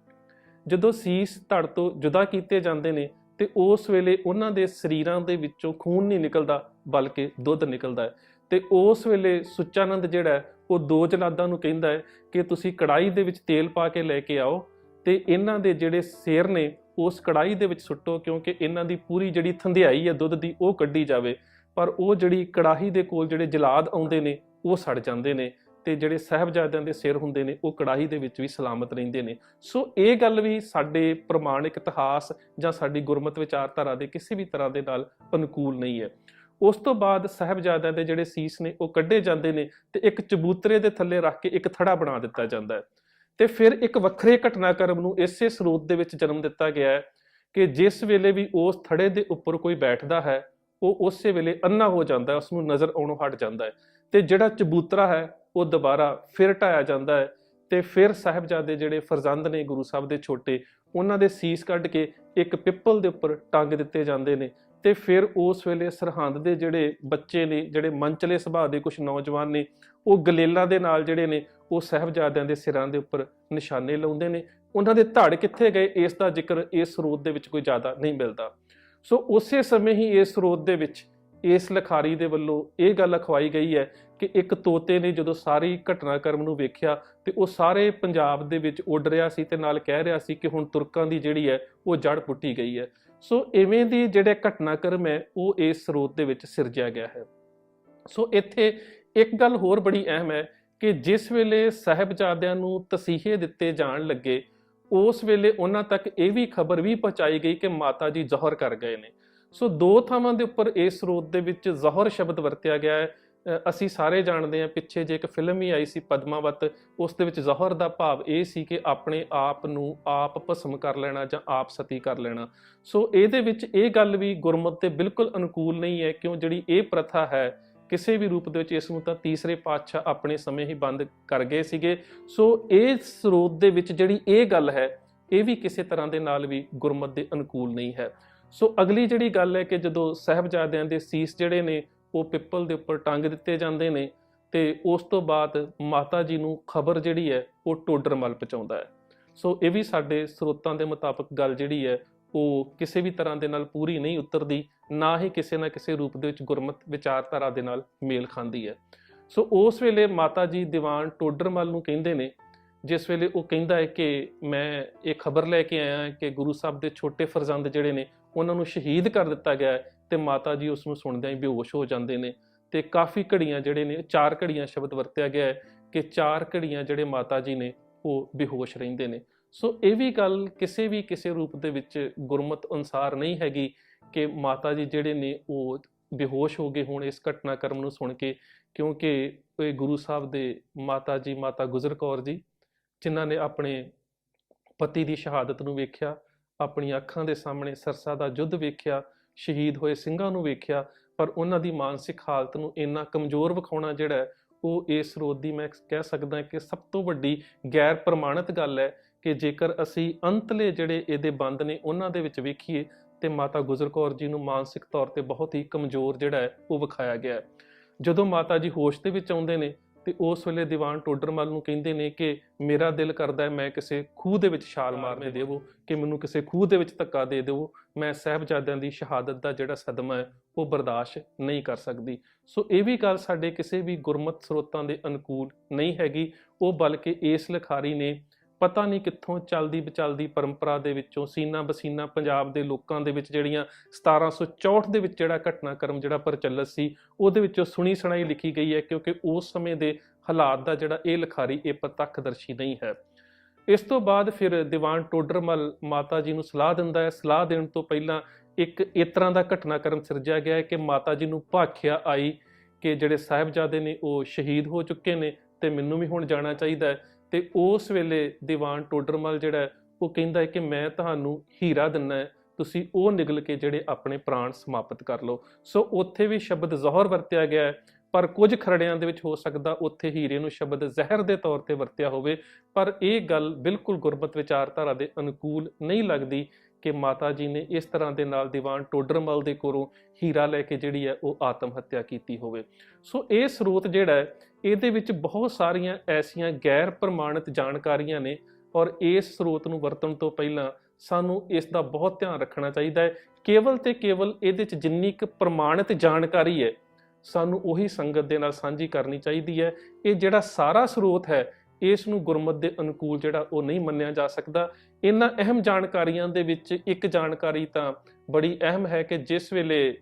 ਜਦੋਂ ਸੀਸ ਧੜ ਤੋਂ ਜੁਦਾ ਕੀਤੇ ਜਾਂਦੇ ਨੇ ਤੇ ਉਸ ਵੇਲੇ ਉਹਨਾਂ ਦੇ ਸਰੀਰਾਂ ਦੇ ਵਿੱਚੋਂ ਖੂਨ ਨਹੀਂ ਨਿਕਲਦਾ, ਬਲਕਿ ਦੁੱਧ ਨਿਕਲਦਾ ਹੈ। ਤੇ ਉਸ ਵੇਲੇ ਸੁੱਚਾਨੰਦ ਜਿਹੜਾ ਉਹ 2 ਜਲਾਦਾਂ ਨੂੰ ਕਹਿੰਦਾ ਹੈ ਕਿ ਤੁਸੀਂ ਕੜਾਈ ਦੇ ਵਿੱਚ ਤੇਲ ਪਾ ਕੇ ਲੈ ਕੇ ਆਓ ਤੇ ਇਹਨਾਂ ਦੇ ਜਿਹੜੇ ਸਿਰ ਨੇ ਉਸ ਕੜਾਈ ਦੇ ਵਿੱਚ ਸੁੱਟੋ, ਕਿਉਂਕਿ ਇਹਨਾਂ ਦੀ ਪੂਰੀ ਜਿਹੜੀ ਥੰਧਿਆਈ ਹੈ ਦੁੱਧ ਦੀ ਉਹ ਕੱਢੀ ਜਾਵੇ। ਪਰ ਉਹ ਜਿਹੜੀ ਕੜਾਹੀ ਦੇ ਕੋਲ ਜਿਹੜੇ ਜਲਾਦ ਆਉਂਦੇ ਨੇ ਉਹ ਸੜ ਜਾਂਦੇ ਨੇ ਤੇ ਜਿਹੜੇ ਸਾਹਿਬਜ਼ਾਦਿਆਂ ਦੇ ਸਿਰ ਹੁੰਦੇ ਨੇ ਉਹ ਕੜਾਹੀ ਦੇ ਵਿੱਚ ਵੀ ਸਲਾਮਤ ਰਹਿੰਦੇ ਨੇ। ਸੋ ਇਹ ਗੱਲ ਵੀ ਸਾਡੇ ਪ੍ਰਮਾਣਿਕ ਇਤਿਹਾਸ ਜਾਂ ਸਾਡੀ ਗੁਰਮਤਿ ਵਿਚਾਰਧਾਰਾ ਦੇ ਕਿਸੇ ਵੀ ਤਰ੍ਹਾਂ ਦੇ ਨਾਲ ਅਨੁਕੂਲ ਨਹੀਂ ਹੈ। ਉਸ ਤੋਂ ਬਾਅਦ ਸਾਹਿਬਜ਼ਾਦਿਆਂ ਦੇ ਜਿਹੜੇ ਸੀਸ ਨੇ ਉਹ ਕੱਢੇ ਜਾਂਦੇ ਨੇ ਤੇ ਇੱਕ ਚਬੂਤਰੇ ਦੇ ਥੱਲੇ ਰੱਖ ਕੇ ਇੱਕ ਥੜਾ ਬਣਾ ਦਿੱਤਾ ਜਾਂਦਾ ਹੈ। ਤੇ ਫਿਰ ਇੱਕ ਵੱਖਰੇ ਘਟਨਾਕ੍ਰਮ ਨੂੰ ਇਸੇ ਸਰੋਤ ਦੇ ਵਿੱਚ ਜਨਮ ਦਿੱਤਾ ਗਿਆ ਹੈ ਕਿ ਜਿਸ ਵੇਲੇ ਵੀ ਉਸ ਥੜੇ ਦੇ ਉੱਪਰ ਕੋਈ ਬੈਠਦਾ ਹੈ ਉਹ ਉਸੇ ਵੇਲੇ ਅੰਨਾ ਹੋ ਜਾਂਦਾ ਹੈ, ਉਸਨੂੰ ਨਜ਼ਰ ਆਉਣੋਂ ਹਟ ਜਾਂਦਾ ਹੈ ਤੇ ਜਿਹੜਾ ਚਬੂਤਰਾ ਹੈ ਉਹ ਦੁਬਾਰਾ ਫਿਰ ਢਾਇਆ ਜਾਂਦਾ ਹੈ। ਤੇ ਫਿਰ ਸਾਹਿਬਜ਼ਾਦੇ ਜਿਹੜੇ ਫਰਜ਼ੰਦ ਨੇ ਗੁਰੂ ਸਾਹਿਬ ਦੇ ਛੋਟੇ, ਉਹਨਾਂ ਦੇ ਸੀਸ ਕੱਢ ਕੇ ਇੱਕ ਪਿੱਪਲ ਦੇ ਉੱਪਰ ਟੰਗ ਦਿੱਤੇ ਜਾਂਦੇ ਨੇ। ਤੇ ਫਿਰ ਉਸ ਵੇਲੇ ਸਰਹੰਦ ਦੇ ਜਿਹੜੇ ਬੱਚੇ ਨੇ, ਜਿਹੜੇ ਮਨਚਲੇ ਸੁਭਾਅ ਦੇ ਕੁਝ ਨੌਜਵਾਨ ਨੇ, ਉਹ ਗਲੇਲਾਂ ਦੇ ਨਾਲ ਜਿਹੜੇ ਨੇ ਉਹ ਸਾਹਿਬਜ਼ਾਦਿਆਂ ਦੇ ਸਿਰਾਂ ਦੇ ਉੱਪਰ ਨਿਸ਼ਾਨੇ ਲਾਉਂਦੇ ਨੇ। ਉਹਨਾਂ ਦੇ ਧੜ ਕਿੱਥੇ ਗਏ ਇਸ ਦਾ ਜ਼ਿਕਰ ਇਸ ਸਰੋਤ ਦੇ ਵਿੱਚ ਕੋਈ ਜ਼ਿਆਦਾ ਨਹੀਂ ਮਿਲਦਾ। ਸੋ ਉਸੇ ਸਮੇਂ ਹੀ ਇਸ ਸਰੋਤ ਦੇ ਵਿੱਚ ਇਸ ਲਿਖਾਰੀ ਦੇ ਵੱਲੋਂ ਇਹ ਗੱਲ ਅਖਵਾਈ ਗਈ ਹੈ ਕਿ ਇੱਕ ਤੋਤੇ ਨੇ ਜਦੋਂ ਸਾਰੀ ਘਟਨਾਕ੍ਰਮ ਨੂੰ ਵੇਖਿਆ ਤੇ ਉਹ ਸਾਰੇ ਪੰਜਾਬ ਦੇ ਵਿੱਚ ਉੱਡ ਰਿਹਾ ਸੀ ਤੇ ਨਾਲ ਕਹਿ ਰਿਹਾ ਸੀ ਕਿ ਹੁਣ ਤੁਰਕਾਂ ਦੀ ਜਿਹੜੀ ਹੈ ਉਹ ਜੜ ਪੁੱਟੀ ਗਈ ਹੈ। ਸੋ ਇਵੇਂ ਦੀ ਜਿਹੜੇ ਘਟਨਾਕ੍ਰਮ ਹੈ ਉਹ ਇਸ ਸਰੋਤ ਦੇ ਵਿੱਚ ਸਿਰਜਿਆ ਗਿਆ ਹੈ। ਸੋ ਇੱਥੇ ਇੱਕ ਗੱਲ ਹੋਰ ਬੜੀ ਅਹਿਮ ਹੈ ਕਿ ਜਿਸ ਵੇਲੇ ਸਾਹਿਬਜ਼ਾਦਿਆਂ ਨੂੰ ਤਸੀਹੇ ਦਿੱਤੇ ਜਾਣ ਲੱਗੇ, ਉਸ ਵੇਲੇ ਉਹਨਾਂ ਤੱਕ ਇਹ ਵੀ ਖਬਰ ਵੀ ਪਹੁੰਚਾਈ ਗਈ ਕਿ ਮਾਤਾ ਜੀ ਜ਼ੋਹਰ ਕਰ ਗਏ ਨੇ। ਸੋ 2 ਥਾਵਾਂ ਦੇ ਉੱਪਰ ਇਸ ਸਰੋਤ ਦੇ ਵਿੱਚ ਜ਼ੋਹਰ ਸ਼ਬਦ ਵਰਤਿਆ ਗਿਆ ਹੈ। ਅਸੀਂ ਸਾਰੇ ਜਾਣਦੇ ਹਾਂ, ਪਿੱਛੇ ਜੇ ਇੱਕ ਫਿਲਮ ਵੀ ਆਈ ਸੀ ਪਦਮਾਵਤ, ਉਸ ਦੇ ਵਿੱਚ ਜ਼ੋਹਰ ਦਾ ਭਾਵ ਇਹ ਸੀ ਕਿ ਆਪਣੇ ਆਪ ਨੂੰ ਆਪ ਭਸਮ ਕਰ ਲੈਣਾ ਜਾਂ ਆਪ ਸਤੀ ਕਰ ਲੈਣਾ। ਸੋ ਇਹਦੇ ਵਿੱਚ ਇਹ ਗੱਲ ਵੀ ਗੁਰਮਤਿ ਦੇ ਬਿਲਕੁਲ ਅਨੁਕੂਲ ਨਹੀਂ ਹੈ, ਕਿਉਂ ਜਿਹੜੀ ਇਹ ਪ੍ਰਥਾ ਹੈ ਕਿਸੇ ਵੀ ਰੂਪ ਦੇ ਵਿੱਚ ਇਸ ਨੂੰ ਤਾਂ ਤੀਸਰੇ ਪਾਤਸ਼ਾਹ ਆਪਣੇ ਸਮੇਂ ਹੀ ਬੰਦ ਕਰ ਗਏ ਸੀਗੇ। ਸੋ ਇਹ ਸਰੋਤ ਦੇ ਵਿੱਚ ਜਿਹੜੀ ਇਹ ਗੱਲ ਹੈ ਇਹ ਵੀ ਕਿਸੇ ਤਰ੍ਹਾਂ ਦੇ ਨਾਲ ਵੀ ਗੁਰਮਤਿ ਦੇ ਅਨੁਕੂਲ ਨਹੀਂ ਹੈ। ਸੋ ਅਗਲੀ ਜਿਹੜੀ ਗੱਲ ਹੈ ਕਿ ਜਦੋਂ ਸਾਹਿਬਜ਼ਾਦਿਆਂ ਦੇ ਸੀਸ ਜਿਹੜੇ ਨੇ ਉਹ ਪਿੱਪਲ ਦੇ ਉੱਪਰ ਟੰਗ ਦਿੱਤੇ ਜਾਂਦੇ ਨੇ ਤੇ ਉਸ ਤੋਂ ਬਾਅਦ ਮਾਤਾ ਜੀ ਨੂੰ ਖਬਰ ਜਿਹੜੀ ਹੈ ਉਹ ਟੋਡਰਮਲ ਪਹੁੰਚਾਉਂਦਾ ਹੈ। ਸੋ ਇਹ ਵੀ ਸਾਡੇ ਸਰੋਤਾਂ ਦੇ ਮੁਤਾਬਕ ਗੱਲ ਜਿਹੜੀ ਹੈ ਉਹ ਕਿਸੇ ਵੀ ਤਰ੍ਹਾਂ ਦੇ ਨਾਲ ਪੂਰੀ ਨਹੀਂ ਉਤਰਦੀ, ਨਾ ਹੀ ਕਿਸੇ ਨਾ ਕਿਸੇ ਰੂਪ ਦੇ ਵਿੱਚ ਗੁਰਮਤਿ ਵਿਚਾਰਧਾਰਾ ਦੇ ਨਾਲ ਮੇਲ ਖਾਂਦੀ ਹੈ। ਸੋ ਉਸ ਵੇਲੇ ਮਾਤਾ ਜੀ ਦੀਵਾਨ ਟੋਡਰਮਲ ਨੂੰ ਕਹਿੰਦੇ ਨੇ, ਜਿਸ ਵੇਲੇ ਉਹ ਕਹਿੰਦਾ ਹੈ ਕਿ ਮੈਂ ਇਹ ਖਬਰ ਲੈ ਕੇ ਆਇਆ ਕਿ ਗੁਰੂ ਸਾਹਿਬ ਦੇ ਛੋਟੇ ਫਰਜ਼ੰਦ ਜਿਹੜੇ ਨੇ ਉਹਨਾਂ ਨੂੰ ਸ਼ਹੀਦ ਕਰ ਦਿੱਤਾ ਗਿਆ ਹੈ। ਤੇ ਮਾਤਾ ਜੀ ਉਸ ਨੂੰ ਸੁਣਦਿਆਂ ਹੀ ਬੇਹੋਸ਼ ਹੋ ਜਾਂਦੇ ਨੇ ਤੇ ਕਾਫੀ ਘੜੀਆਂ ਜਿਹੜੇ ਨੇ, 4 ਘੜੀਆਂ ਸ਼ਬਦ ਵਰਤਿਆ ਗਿਆ ਹੈ ਕਿ 4 ਘੜੀਆਂ ਜਿਹੜੇ ਮਾਤਾ ਜੀ ਨੇ ਉਹ ਬੇਹੋਸ਼ ਰਹਿੰਦੇ ਨੇ। ਸੋ ਇਹ ਵੀ ਗੱਲ ਕਿਸੇ ਰੂਪ ਦੇ ਵਿੱਚ ਗੁਰਮਤਿ ਅਨੁਸਾਰ ਨਹੀਂ ਹੈਗੀ ਕਿ ਮਾਤਾ ਜੀ ਜਿਹੜੇ ਨੇ ਉਹ ਬੇਹੋਸ਼ ਹੋ ਗਏ ਹੋਣ ਇਸ ਘਟਨਾਕ੍ਰਮ ਨੂੰ ਸੁਣ ਕੇ, ਕਿਉਂਕਿ ਇਹ ਗੁਰੂ ਸਾਹਿਬ ਦੇ ਮਾਤਾ ਜੀ, ਮਾਤਾ ਗੁਜਰ ਕੌਰ ਜੀ, ਜਿਨ੍ਹਾਂ ਨੇ ਆਪਣੇ ਪਤੀ ਦੀ ਸ਼ਹਾਦਤ ਨੂੰ ਵੇਖਿਆ, ਆਪਣੀਆਂ ਅੱਖਾਂ ਦੇ ਸਾਹਮਣੇ ਸਰਸਾ ਦਾ ਯੁੱਧ ਵੇਖਿਆ, ਸ਼ਹੀਦ ਹੋਏ ਸਿੰਘਾਂ ਨੂੰ ਵੇਖਿਆ, ਪਰ ਉਹਨਾਂ ਦੀ ਮਾਨਸਿਕ ਹਾਲਤ ਨੂੰ ਇੰਨਾ ਕਮਜ਼ੋਰ ਵਿਖਾਉਣਾ ਜਿਹੜਾ ਹੈ, ਉਹ ਇਸ ਸਰੋਤ ਦੀ ਮੈਂ ਕਹਿ ਸਕਦਾ ਕਿ ਸਭ ਤੋਂ ਵੱਡੀ ਗੈਰ ਪ੍ਰਮਾਣਿਤ ਗੱਲ ਹੈ ਕਿ ਜੇਕਰ ਅਸੀਂ ਅੰਤਲੇ ਜਿਹੜੇ ਇਹਦੇ ਬੰਦ ਨੇ ਉਹਨਾਂ ਦੇ ਵਿੱਚ ਵੇਖੀਏ ਤੇ ਮਾਤਾ ਗੁਜਰ ਕੌਰ ਜੀ ਨੂੰ ਮਾਨਸਿਕ ਤੌਰ ਤੇ ਬਹੁਤ ਹੀ ਕਮਜ਼ੋਰ ਜਿਹੜਾ ਹੈ ਉਹ ਵਿਖਾਇਆ ਗਿਆ ਹੈ। ਜਦੋਂ ਮਾਤਾ ਜੀ ਹੋਸ਼ ਦੇ ਵਿੱਚ ਆਉਂਦੇ ਨੇ ਤੇ ਉਸ ਵੇਲੇ ਦੀਵਾਨ ਟੋਡਰਮਲ ਨੂੰ ਕਹਿੰਦੇ ਨੇ ਕਿ ਮੇਰਾ ਦਿਲ ਕਰਦਾ ਹੈ ਮੈਂ ਕਿਸੇ ਖੂਹ ਦੇ ਵਿੱਚ ਛਾਲ ਮਾਰਨੇ ਦੇਵੋ, ਕਿ ਮੈਨੂੰ ਕਿਸੇ ਖੂਹ ਦੇ ਵਿੱਚ ਧੱਕਾ ਦੇ ਦਿਓ, ਮੈਂ ਸਾਹਿਬਜ਼ਾਦਿਆਂ ਦੀ ਸ਼ਹਾਦਤ ਦਾ ਜਿਹੜਾ ਸਦਮਾ ਹੈ ਉਹ ਬਰਦਾਸ਼ਤ ਨਹੀਂ ਕਰ ਸਕਦੀ। ਸੋ ਇਹ ਵੀ ਗੱਲ ਸਾਡੇ ਕਿਸੇ ਵੀ ਗੁਰਮਤ ਸਰੋਤਾਂ ਦੇ ਅਨੁਕੂਲ ਨਹੀਂ ਹੈਗੀ। ਉਹ ਬਲਕਿ ਇਸ ਲਿਖਾਰੀ ਨੇ ਪਤਾ ਨਹੀਂ ਕਿੱਥੋਂ ਚੱਲਦੀ ਵਿਚਲਦੀ ਪਰੰਪਰਾ ਦੇ ਵਿੱਚੋਂ ਸੀਨਾ ਬਸੀਨਾ ਪੰਜਾਬ ਦੇ ਲੋਕਾਂ ਦੇ ਵਿੱਚ ਜਿਹੜੀਆਂ 1764 ਦੇ ਵਿੱਚ ਜਿਹੜਾ ਘਟਨਾਕ੍ਰਮ ਜਿਹੜਾ ਪ੍ਰਚਲਿਤ ਸੀ ਉਹਦੇ ਵਿੱਚੋਂ ਸੁਣੀ ਸੁਣਾਈ ਲਿਖੀ ਗਈ ਹੈ, ਕਿਉਂਕਿ ਉਸ ਸਮੇਂ ਦੇ ਹਾਲਾਤ ਦਾ ਜਿਹੜਾ ਇਹ ਲਿਖਾਰੀ ਇਹ ਪ੍ਰਤੱਖਦਰਸ਼ੀ ਨਹੀਂ ਹੈ। ਇਸ ਤੋਂ ਬਾਅਦ ਫਿਰ ਦੀਵਾਨ ਟੋਡਰਮਲ ਮਾਤਾ ਜੀ ਨੂੰ ਸਲਾਹ ਦਿੰਦਾ ਹੈ। ਸਲਾਹ ਦੇਣ ਤੋਂ ਪਹਿਲਾਂ ਇੱਕ ਇਸ ਤਰ੍ਹਾਂ ਦਾ ਘਟਨਾਕ੍ਰਮ ਸਿਰਜਿਆ ਗਿਆ ਹੈ ਕਿ ਮਾਤਾ ਜੀ ਨੂੰ ਭਾਖਿਆ ਆਈ ਕਿ ਜਿਹੜੇ ਸਾਹਿਬਜ਼ਾਦੇ ਨੇ ਉਹ ਸ਼ਹੀਦ ਹੋ ਚੁੱਕੇ ਨੇ ਤੇ ਮੈਨੂੰ ਵੀ ਹੁਣ ਜਾਣਾ ਚਾਹੀਦਾ ਹੈ। ਤੇ ਉਸ ਵੇਲੇ ਦੀਵਾਨ ਟੋਡਰਮਲ ਜਿਹੜਾ ਹੈ ਉਹ ਕਹਿੰਦਾ ਹੈ ਕਿ ਮੈਂ ਤੁਹਾਨੂੰ ਹੀਰਾ ਦਿੰਨਾ ਹੈ, ਤੁਸੀਂ ਉਹ ਨਿਗਲ ਕੇ ਜਿਹੜੇ ਆਪਣੇ ਪ੍ਰਾਣ ਸਮਾਪਤ ਕਰ ਲਓ। ਸੋ ਉੱਥੇ ਵੀ ਸ਼ਬਦ ਜ਼ੋਹਰ ਵਰਤਿਆ ਗਿਆ ਹੈ, ਪਰ ਕੁਝ ਖਰੜਿਆਂ ਦੇ ਵਿੱਚ ਹੋ ਸਕਦਾ ਉੱਥੇ ਹੀਰੇ ਨੂੰ ਸ਼ਬਦ ਜ਼ਹਿਰ ਦੇ ਤੌਰ ਤੇ ਵਰਤਿਆ ਹੋਵੇ। ਪਰ ਇਹ ਗੱਲ ਬਿਲਕੁਲ ਗੁਰਮਤ ਵਿਚਾਰਧਾਰਾ ਦੇ ਅਨੁਕੂਲ ਨਹੀਂ ਲੱਗਦੀ ਕਿ ਮਾਤਾ ਜੀ ਨੇ ਇਸ ਤਰ੍ਹਾਂ ਦੇ ਨਾਲ ਦੀਵਾਨ ਟੋਡਰਮਲ ਦੇ ਕੋਲੋਂ ਹੀਰਾ ਲੈ ਕੇ ਜਿਹੜੀ ਹੈ ਉਹ ਆਤਮ ਹੱਤਿਆ ਕੀਤੀ ਹੋਵੇ। ਸੋ ਇਹ ਸਰੋਤ ਜਿਹੜਾ ਹੈ ਇਹਦੇ ਵਿੱਚ ਬਹੁਤ ਸਾਰੀਆਂ ਐਸੀਆਂ ਗੈਰ ਪ੍ਰਮਾਣਿਤ ਜਾਣਕਾਰੀਆਂ ਨੇ, ਔਰ ਇਸ ਸਰੋਤ ਨੂੰ ਵਰਤਣ ਤੋਂ ਪਹਿਲਾਂ ਸਾਨੂੰ ਇਸ ਦਾ ਬਹੁਤ ਧਿਆਨ ਰੱਖਣਾ ਚਾਹੀਦਾ ਹੈ। ਕੇਵਲ ਤੇ ਕੇਵਲ ਇਹਦੇ 'ਚ ਜਿੰਨੀ ਕੁ ਪ੍ਰਮਾਣਿਤ ਜਾਣਕਾਰੀ ਹੈ ਸਾਨੂੰ ਉਹੀ ਸੰਗਤ ਦੇ ਨਾਲ ਸਾਂਝੀ ਕਰਨੀ ਚਾਹੀਦੀ ਹੈ। ਇਹ ਜਿਹੜਾ ਸਾਰਾ ਸਰੋਤ ਹੈ ਇਸ ਨੂੰ ਗੁਰਮਤ ਦੇ ਅਨੁਕੂਲ ਜਿਹੜਾ ਉਹ ਨਹੀਂ ਮੰਨਿਆ ਜਾ ਸਕਦਾ। ਇਹਨਾਂ ਅਹਿਮ ਜਾਣਕਾਰੀਆਂ ਦੇ ਵਿੱਚ ਇੱਕ ਜਾਣਕਾਰੀ ਤਾਂ ਬੜੀ ਅਹਿਮ ਹੈ ਕਿ ਜਿਸ ਵੇਲੇ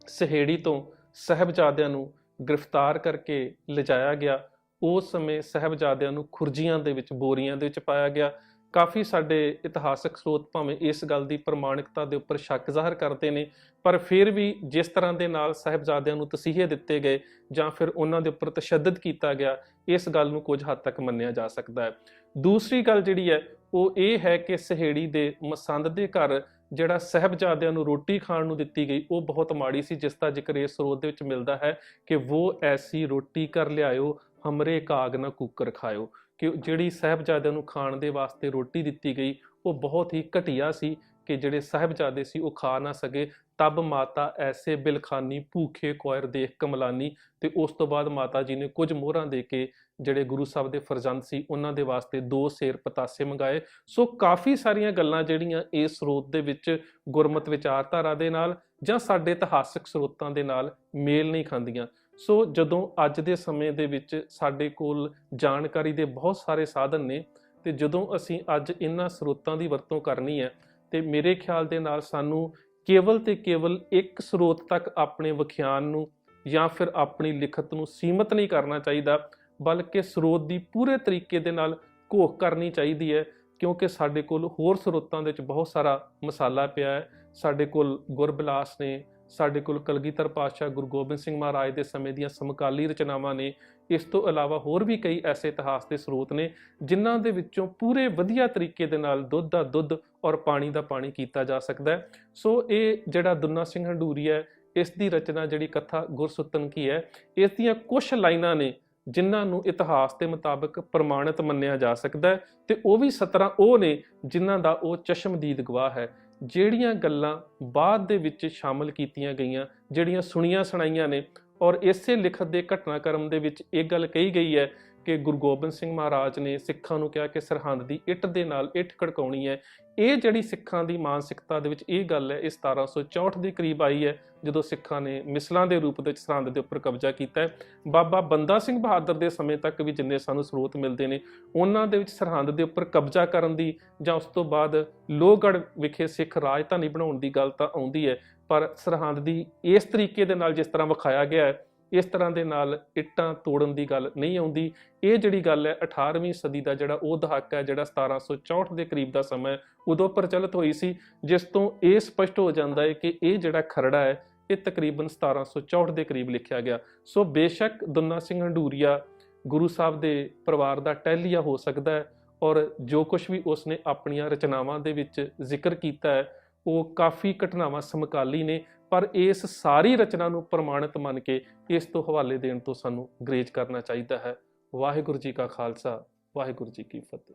ਸਹੇੜੀ ਤੋਂ ਸਾਹਿਬਜ਼ਾਦਿਆਂ ਨੂੰ ਗ੍ਰਿਫਤਾਰ ਕਰਕੇ ਲਿਜਾਇਆ ਗਿਆ ਉਸ ਸਮੇਂ ਸਾਹਿਬਜ਼ਾਦਿਆਂ ਨੂੰ ਖੁਰਜੀਆਂ ਦੇ ਵਿੱਚ ਬੋਰੀਆਂ ਦੇ ਵਿੱਚ ਪਾਇਆ ਗਿਆ। ਕਾਫੀ ਸਾਡੇ ਇਤਿਹਾਸਕ ਸਰੋਤ ਭਾਵੇਂ ਇਸ ਗੱਲ ਦੀ ਪ੍ਰਮਾਣਿਕਤਾ ਦੇ ਉੱਪਰ ਸ਼ੱਕ ਜ਼ਾਹਰ ਕਰਦੇ ਨੇ, ਪਰ ਫਿਰ ਵੀ ਜਿਸ ਤਰ੍ਹਾਂ ਦੇ ਨਾਲ ਸਾਹਿਬਜ਼ਾਦਿਆਂ ਨੂੰ ਤਸੀਹੇ ਦਿੱਤੇ ਗਏ ਜਾਂ ਫਿਰ ਉਹਨਾਂ ਦੇ ਉੱਪਰ ਤਸ਼ੱਦਦ ਕੀਤਾ ਗਿਆ, ਇਸ ਗੱਲ ਨੂੰ ਕੁਝ ਹੱਦ ਤੱਕ ਮੰਨਿਆ ਜਾ ਸਕਦਾ ਹੈ। ਦੂਸਰੀ ਗੱਲ ਜਿਹੜੀ ਹੈ ਉਹ ਇਹ ਹੈ ਕਿ ਸਹੇੜੀ ਦੇ ਮਸੰਦ ਦੇ ਘਰ ਜਿਹੜਾ ਸਾਹਿਬਜ਼ਾਦਿਆਂ ਨੂੰ ਰੋਟੀ ਖਾਣ ਨੂੰ ਦਿੱਤੀ ਗਈ ਉਹ ਬਹੁਤ ਮਾੜੀ ਸੀ, ਜਿਸ ਦਾ ਜ਼ਿਕਰ ਇਸ ਸਰੋਤ ਦੇ ਵਿੱਚ ਮਿਲਦਾ ਹੈ ਕਿ ਵੋ ਐਸੀ ਰੋਟੀ ਕਰ ਲਿਆਇਓ ਹਮਰੇ ਕਾਗ ਨਾ ਕੁੱਕਰ ਖਾਇਓ, ਕਿ ਜਿਹੜੀ ਸਾਹਿਬਜ਼ਾਦਿਆਂ ਨੂੰ ਖਾਣ ਦੇ ਵਾਸਤੇ ਰੋਟੀ ਦਿੱਤੀ ਗਈ ਉਹ ਬਹੁਤ ਹੀ ਘਟੀਆ ਸੀ ਕਿ ਜਿਹੜੇ ਸਾਹਿਬਜ਼ਾਦੇ ਸੀ ਉਹ ਖਾ ਨਾ ਸਕੇ। ਤਬ ਮਾਤਾ ਐਸੇ ਬਿਲਖਾਨੀ ਭੂਖੇ ਕੋਇਰ ਦੇਖ ਕਮਲਾਨੀ, ਤੇ ਉਸ ਤੋਂ ਬਾਅਦ ਮਾਤਾ ਜੀ ਨੇ ਕੁਝ ਮੋਹਰਾਂ ਦੇ ਕੇ ਜਿਹੜੇ ਗੁਰੂ ਸਾਹਿਬ ਦੇ ਫਰਜ਼ੰਦ ਸੀ ਉਹਨਾਂ ਦੇ ਵਾਸਤੇ 2 ਸੇਰ ਪਤਾਸੇ ਮੰਗਾਏ। ਸੋ ਕਾਫੀ ਸਾਰੀਆਂ ਗੱਲਾਂ ਜਿਹੜੀਆਂ ਇਸ ਸਰੋਤ ਦੇ ਵਿੱਚ ਗੁਰਮਤ ਵਿਚਾਰਧਾਰਾ ਦੇ ਨਾਲ ਜਾਂ ਸਾਡੇ ਇਤਿਹਾਸਕ ਸਰੋਤਾਂ ਦੇ ਨਾਲ ਮੇਲ ਨਹੀਂ ਖਾਂਦੀਆਂ। ਸੋ ਜਦੋਂ ਅੱਜ ਦੇ ਸਮੇਂ ਦੇ ਵਿੱਚ ਸਾਡੇ ਕੋਲ ਜਾਣਕਾਰੀ ਦੇ ਬਹੁਤ ਸਾਰੇ ਸਾਧਨ ਨੇ ਤੇ ਜਦੋਂ ਅਸੀਂ ਅੱਜ ਇਹਨਾਂ ਸਰੋਤਾਂ ਦੀ ਵਰਤੋਂ ਕਰਨੀ ਹੈ ਤੇ ਮੇਰੇ ਖਿਆਲ ਦੇ ਨਾਲ ਸਾਨੂੰ ਕੇਵਲ ਤੇ ਕੇਵਲ ਇੱਕ ਸਰੋਤ ਤੱਕ ਆਪਣੇ ਵਿਖਿਆਨ ਨੂੰ ਜਾਂ ਫਿਰ ਆਪਣੀ ਲਿਖਤ ਨੂੰ ਸੀਮਤ ਨਹੀਂ ਕਰਨਾ ਚਾਹੀਦਾ, ਬਲਕਿ ਸਰੋਤ ਦੀ ਪੂਰੇ ਤਰੀਕੇ ਦੇ ਨਾਲ ਘੋਖ ਕਰਨੀ ਚਾਹੀਦੀ ਹੈ, ਕਿਉਂਕਿ ਸਾਡੇ ਕੋਲ ਹੋਰ ਸਰੋਤਾਂ ਦੇ ਵਿੱਚ ਬਹੁਤ ਸਾਰਾ ਮਸਾਲਾ ਪਿਆ ਹੈ। ਸਾਡੇ ਕੋਲ ਗੁਰਬਿਲਾਸ ਨੇ, ਸਾਡੇ ਕੋਲ ਕਲਗੀਧਰ ਪਾਤਸ਼ਾਹ ਗੁਰੂ ਗੋਬਿੰਦ ਸਿੰਘ ਮਹਾਰਾਜ ਦੇ ਸਮੇਂ ਦੀਆਂ ਸਮਕਾਲੀ ਰਚਨਾਵਾਂ ਨੇ। ਇਸ ਤੋਂ ਇਲਾਵਾ ਹੋਰ ਵੀ ਕਈ ਐਸੇ ਇਤਿਹਾਸ ਦੇ ਸਰੋਤ ਨੇ ਜਿਨ੍ਹਾਂ ਦੇ ਵਿੱਚੋਂ ਪੂਰੇ ਵਧੀਆ ਤਰੀਕੇ ਦੇ ਨਾਲ ਦੁੱਧ ਦਾ ਦੁੱਧ ਔਰ ਪਾਣੀ ਦਾ ਪਾਣੀ ਕੀਤਾ ਜਾ ਸਕਦਾ ਹੈ। ਸੋ ਇਹ ਜਿਹੜਾ ਦੁੰਨਾ ਸਿੰਘ ਹੰਡੂਰੀ ਹੈ, ਇਸ ਦੀ ਰਚਨਾ ਜਿਹੜੀ ਕਥਾ ਗੁਰਸੁੱਤਨ ਕੀ ਹੈ, ਇਸ ਦੀਆਂ ਕੁਝ ਲਾਈਨਾਂ ਨੇ ਜਿਨ੍ਹਾਂ ਨੂੰ ਇਤਿਹਾਸ ਦੇ ਮੁਤਾਬਕ ਪ੍ਰਮਾਣਿਤ ਮੰਨਿਆ ਜਾ ਸਕਦਾ ਹੈ, ਤੇ ਉਹ ਵੀ 17 ਉਹ ਨੇ ਜਿਨ੍ਹਾਂ ਦਾ ਉਹ ਚਸ਼ਮਦੀਦ ਗਵਾਹ ਹੈ। ਜਿਹੜੀਆਂ ਗੱਲਾਂ ਬਾਅਦ ਦੇ ਵਿੱਚ ਸ਼ਾਮਲ ਕੀਤੀਆਂ ਗਈਆਂ, ਜਿਹੜੀਆਂ ਸੁਣੀਆਂ ਸੁਣਾਈਆਂ ਨੇ, ਔਰ ਇਸੇ ਲਿਖਤ ਦੇ ਘਟਨਾਕ੍ਰਮ ਦੇ ਵਿੱਚ ਇਹ ਗੱਲ ਕਹੀ ਗਈ ਹੈ ਕਿ ਗੁਰੂ ਗੋਬਿੰਦ ਸਿੰਘ ਮਹਾਰਾਜ ਨੇ ਸਿੱਖਾਂ ਨੂੰ ਕਿਹਾ ਕਿ ਸਰਹੰਦ ਦੀ ਇੱਟ ਦੇ ਨਾਲ ਇੱਟ ਖੜਕਾਉਣੀ ਹੈ। ਇਹ ਜਿਹੜੀ ਸਿੱਖਾਂ ਦੀ ਮਾਨਸਿਕਤਾ ਦੇ ਵਿੱਚ ਇਹ ਗੱਲ ਹੈ, ਇਹ 1764 ਦੇ ਕਰੀਬ ਆਈ ਹੈ ਜਦੋਂ ਸਿੱਖਾਂ ਨੇ ਮਿਸਲਾਂ ਦੇ ਰੂਪ ਵਿੱਚ ਸਰਹੰਦ ਦੇ ਉੱਪਰ ਕਬਜ਼ਾ ਕੀਤਾ ਹੈ। ਬਾਬਾ ਬੰਦਾ ਸਿੰਘ ਬਹਾਦਰ ਦੇ ਸਮੇਂ ਤੱਕ ਵੀ ਜਿੰਨੇ ਸਾਨੂੰ ਸਰੋਤ ਮਿਲਦੇ ਨੇ ਉਹਨਾਂ ਦੇ ਵਿੱਚ ਸਰਹੰਦ ਦੇ ਉੱਪਰ ਕਬਜ਼ਾ ਕਰਨ ਦੀ ਜਾਂ ਉਸ ਤੋਂ ਬਾਅਦ ਲੋਹਗੜ੍ਹ ਵਿਖੇ ਸਿੱਖ ਰਾਜਧਾਨੀ ਬਣਾਉਣ ਦੀ ਗੱਲ ਤਾਂ ਆਉਂਦੀ ਹੈ, ਪਰ ਸਰਹੰਦ ਦੀ ਇਸ ਤਰੀਕੇ ਦੇ ਨਾਲ ਜਿਸ ਤਰ੍ਹਾਂ ਵਿਖਾਇਆ ਗਿਆ ਹੈ ਇਸ ਤਰ੍ਹਾਂ ਦੇ ਨਾਲ ਇੱਟਾਂ ਤੋੜਨ ਦੀ ਗੱਲ ਨਹੀਂ ਆਉਂਦੀ। ਇਹ ਜਿਹੜੀ ਗੱਲ ਹੈ 18ਵੀਂ ਸਦੀ ਦਾ ਜਿਹੜਾ ਉਹ ਦਹਾਕਾ ਹੈ, ਜਿਹੜਾ 1764 ਦੇ ਕਰੀਬ ਦਾ ਸਮਾਂ ਹੈ, ਉਦੋਂ ਪ੍ਰਚਲਿਤ ਹੋਈ ਸੀ, ਜਿਸ ਤੋਂ ਇਹ ਸਪਸ਼ਟ ਹੋ ਜਾਂਦਾ ਹੈ ਕਿ ਇਹ ਜਿਹੜਾ ਖਰੜਾ ਹੈ ਇਹ ਤਕਰੀਬਨ 1764 ਦੇ ਕਰੀਬ ਲਿਖਿਆ ਗਿਆ। ਸੋ ਬੇਸ਼ੱਕ ਦੁੰਨਾ ਸਿੰਘ ਹੰਡੂਰੀਆ ਗੁਰੂ ਸਾਹਿਬ ਦੇ ਪਰਿਵਾਰ ਦਾ ਟਹਿਲੀਆ ਹੋ ਸਕਦਾ ਹੈ, ਔਰ ਜੋ ਕੁਝ ਵੀ ਉਸਨੇ ਆਪਣੀਆਂ ਰਚਨਾਵਾਂ ਦੇ ਵਿੱਚ ਜ਼ਿਕਰ ਕੀਤਾ ਹੈ ਉਹ ਕਾਫੀ ਘਟਨਾਵਾਂ ਸਮਕਾਲੀ ਨੇ, ਪਰ ਇਸ ਸਾਰੀ ਰਚਨਾ ਨੂੰ ਪ੍ਰਮਾਣਿਤ ਮੰਨ ਕੇ ਇਸ ਤੋਂ ਹਵਾਲੇ ਦੇਣ ਤੋਂ ਸਾਨੂੰ ਗੁਰੇਜ਼ ਕਰਨਾ ਚਾਹੀਦਾ ਹੈ। ਵਾਹਿਗੁਰੂ ਜੀ ਕਾ ਖਾਲਸਾ, ਵਾਹਿਗੁਰੂ ਜੀ ਕੀ ਫਤਿਹ।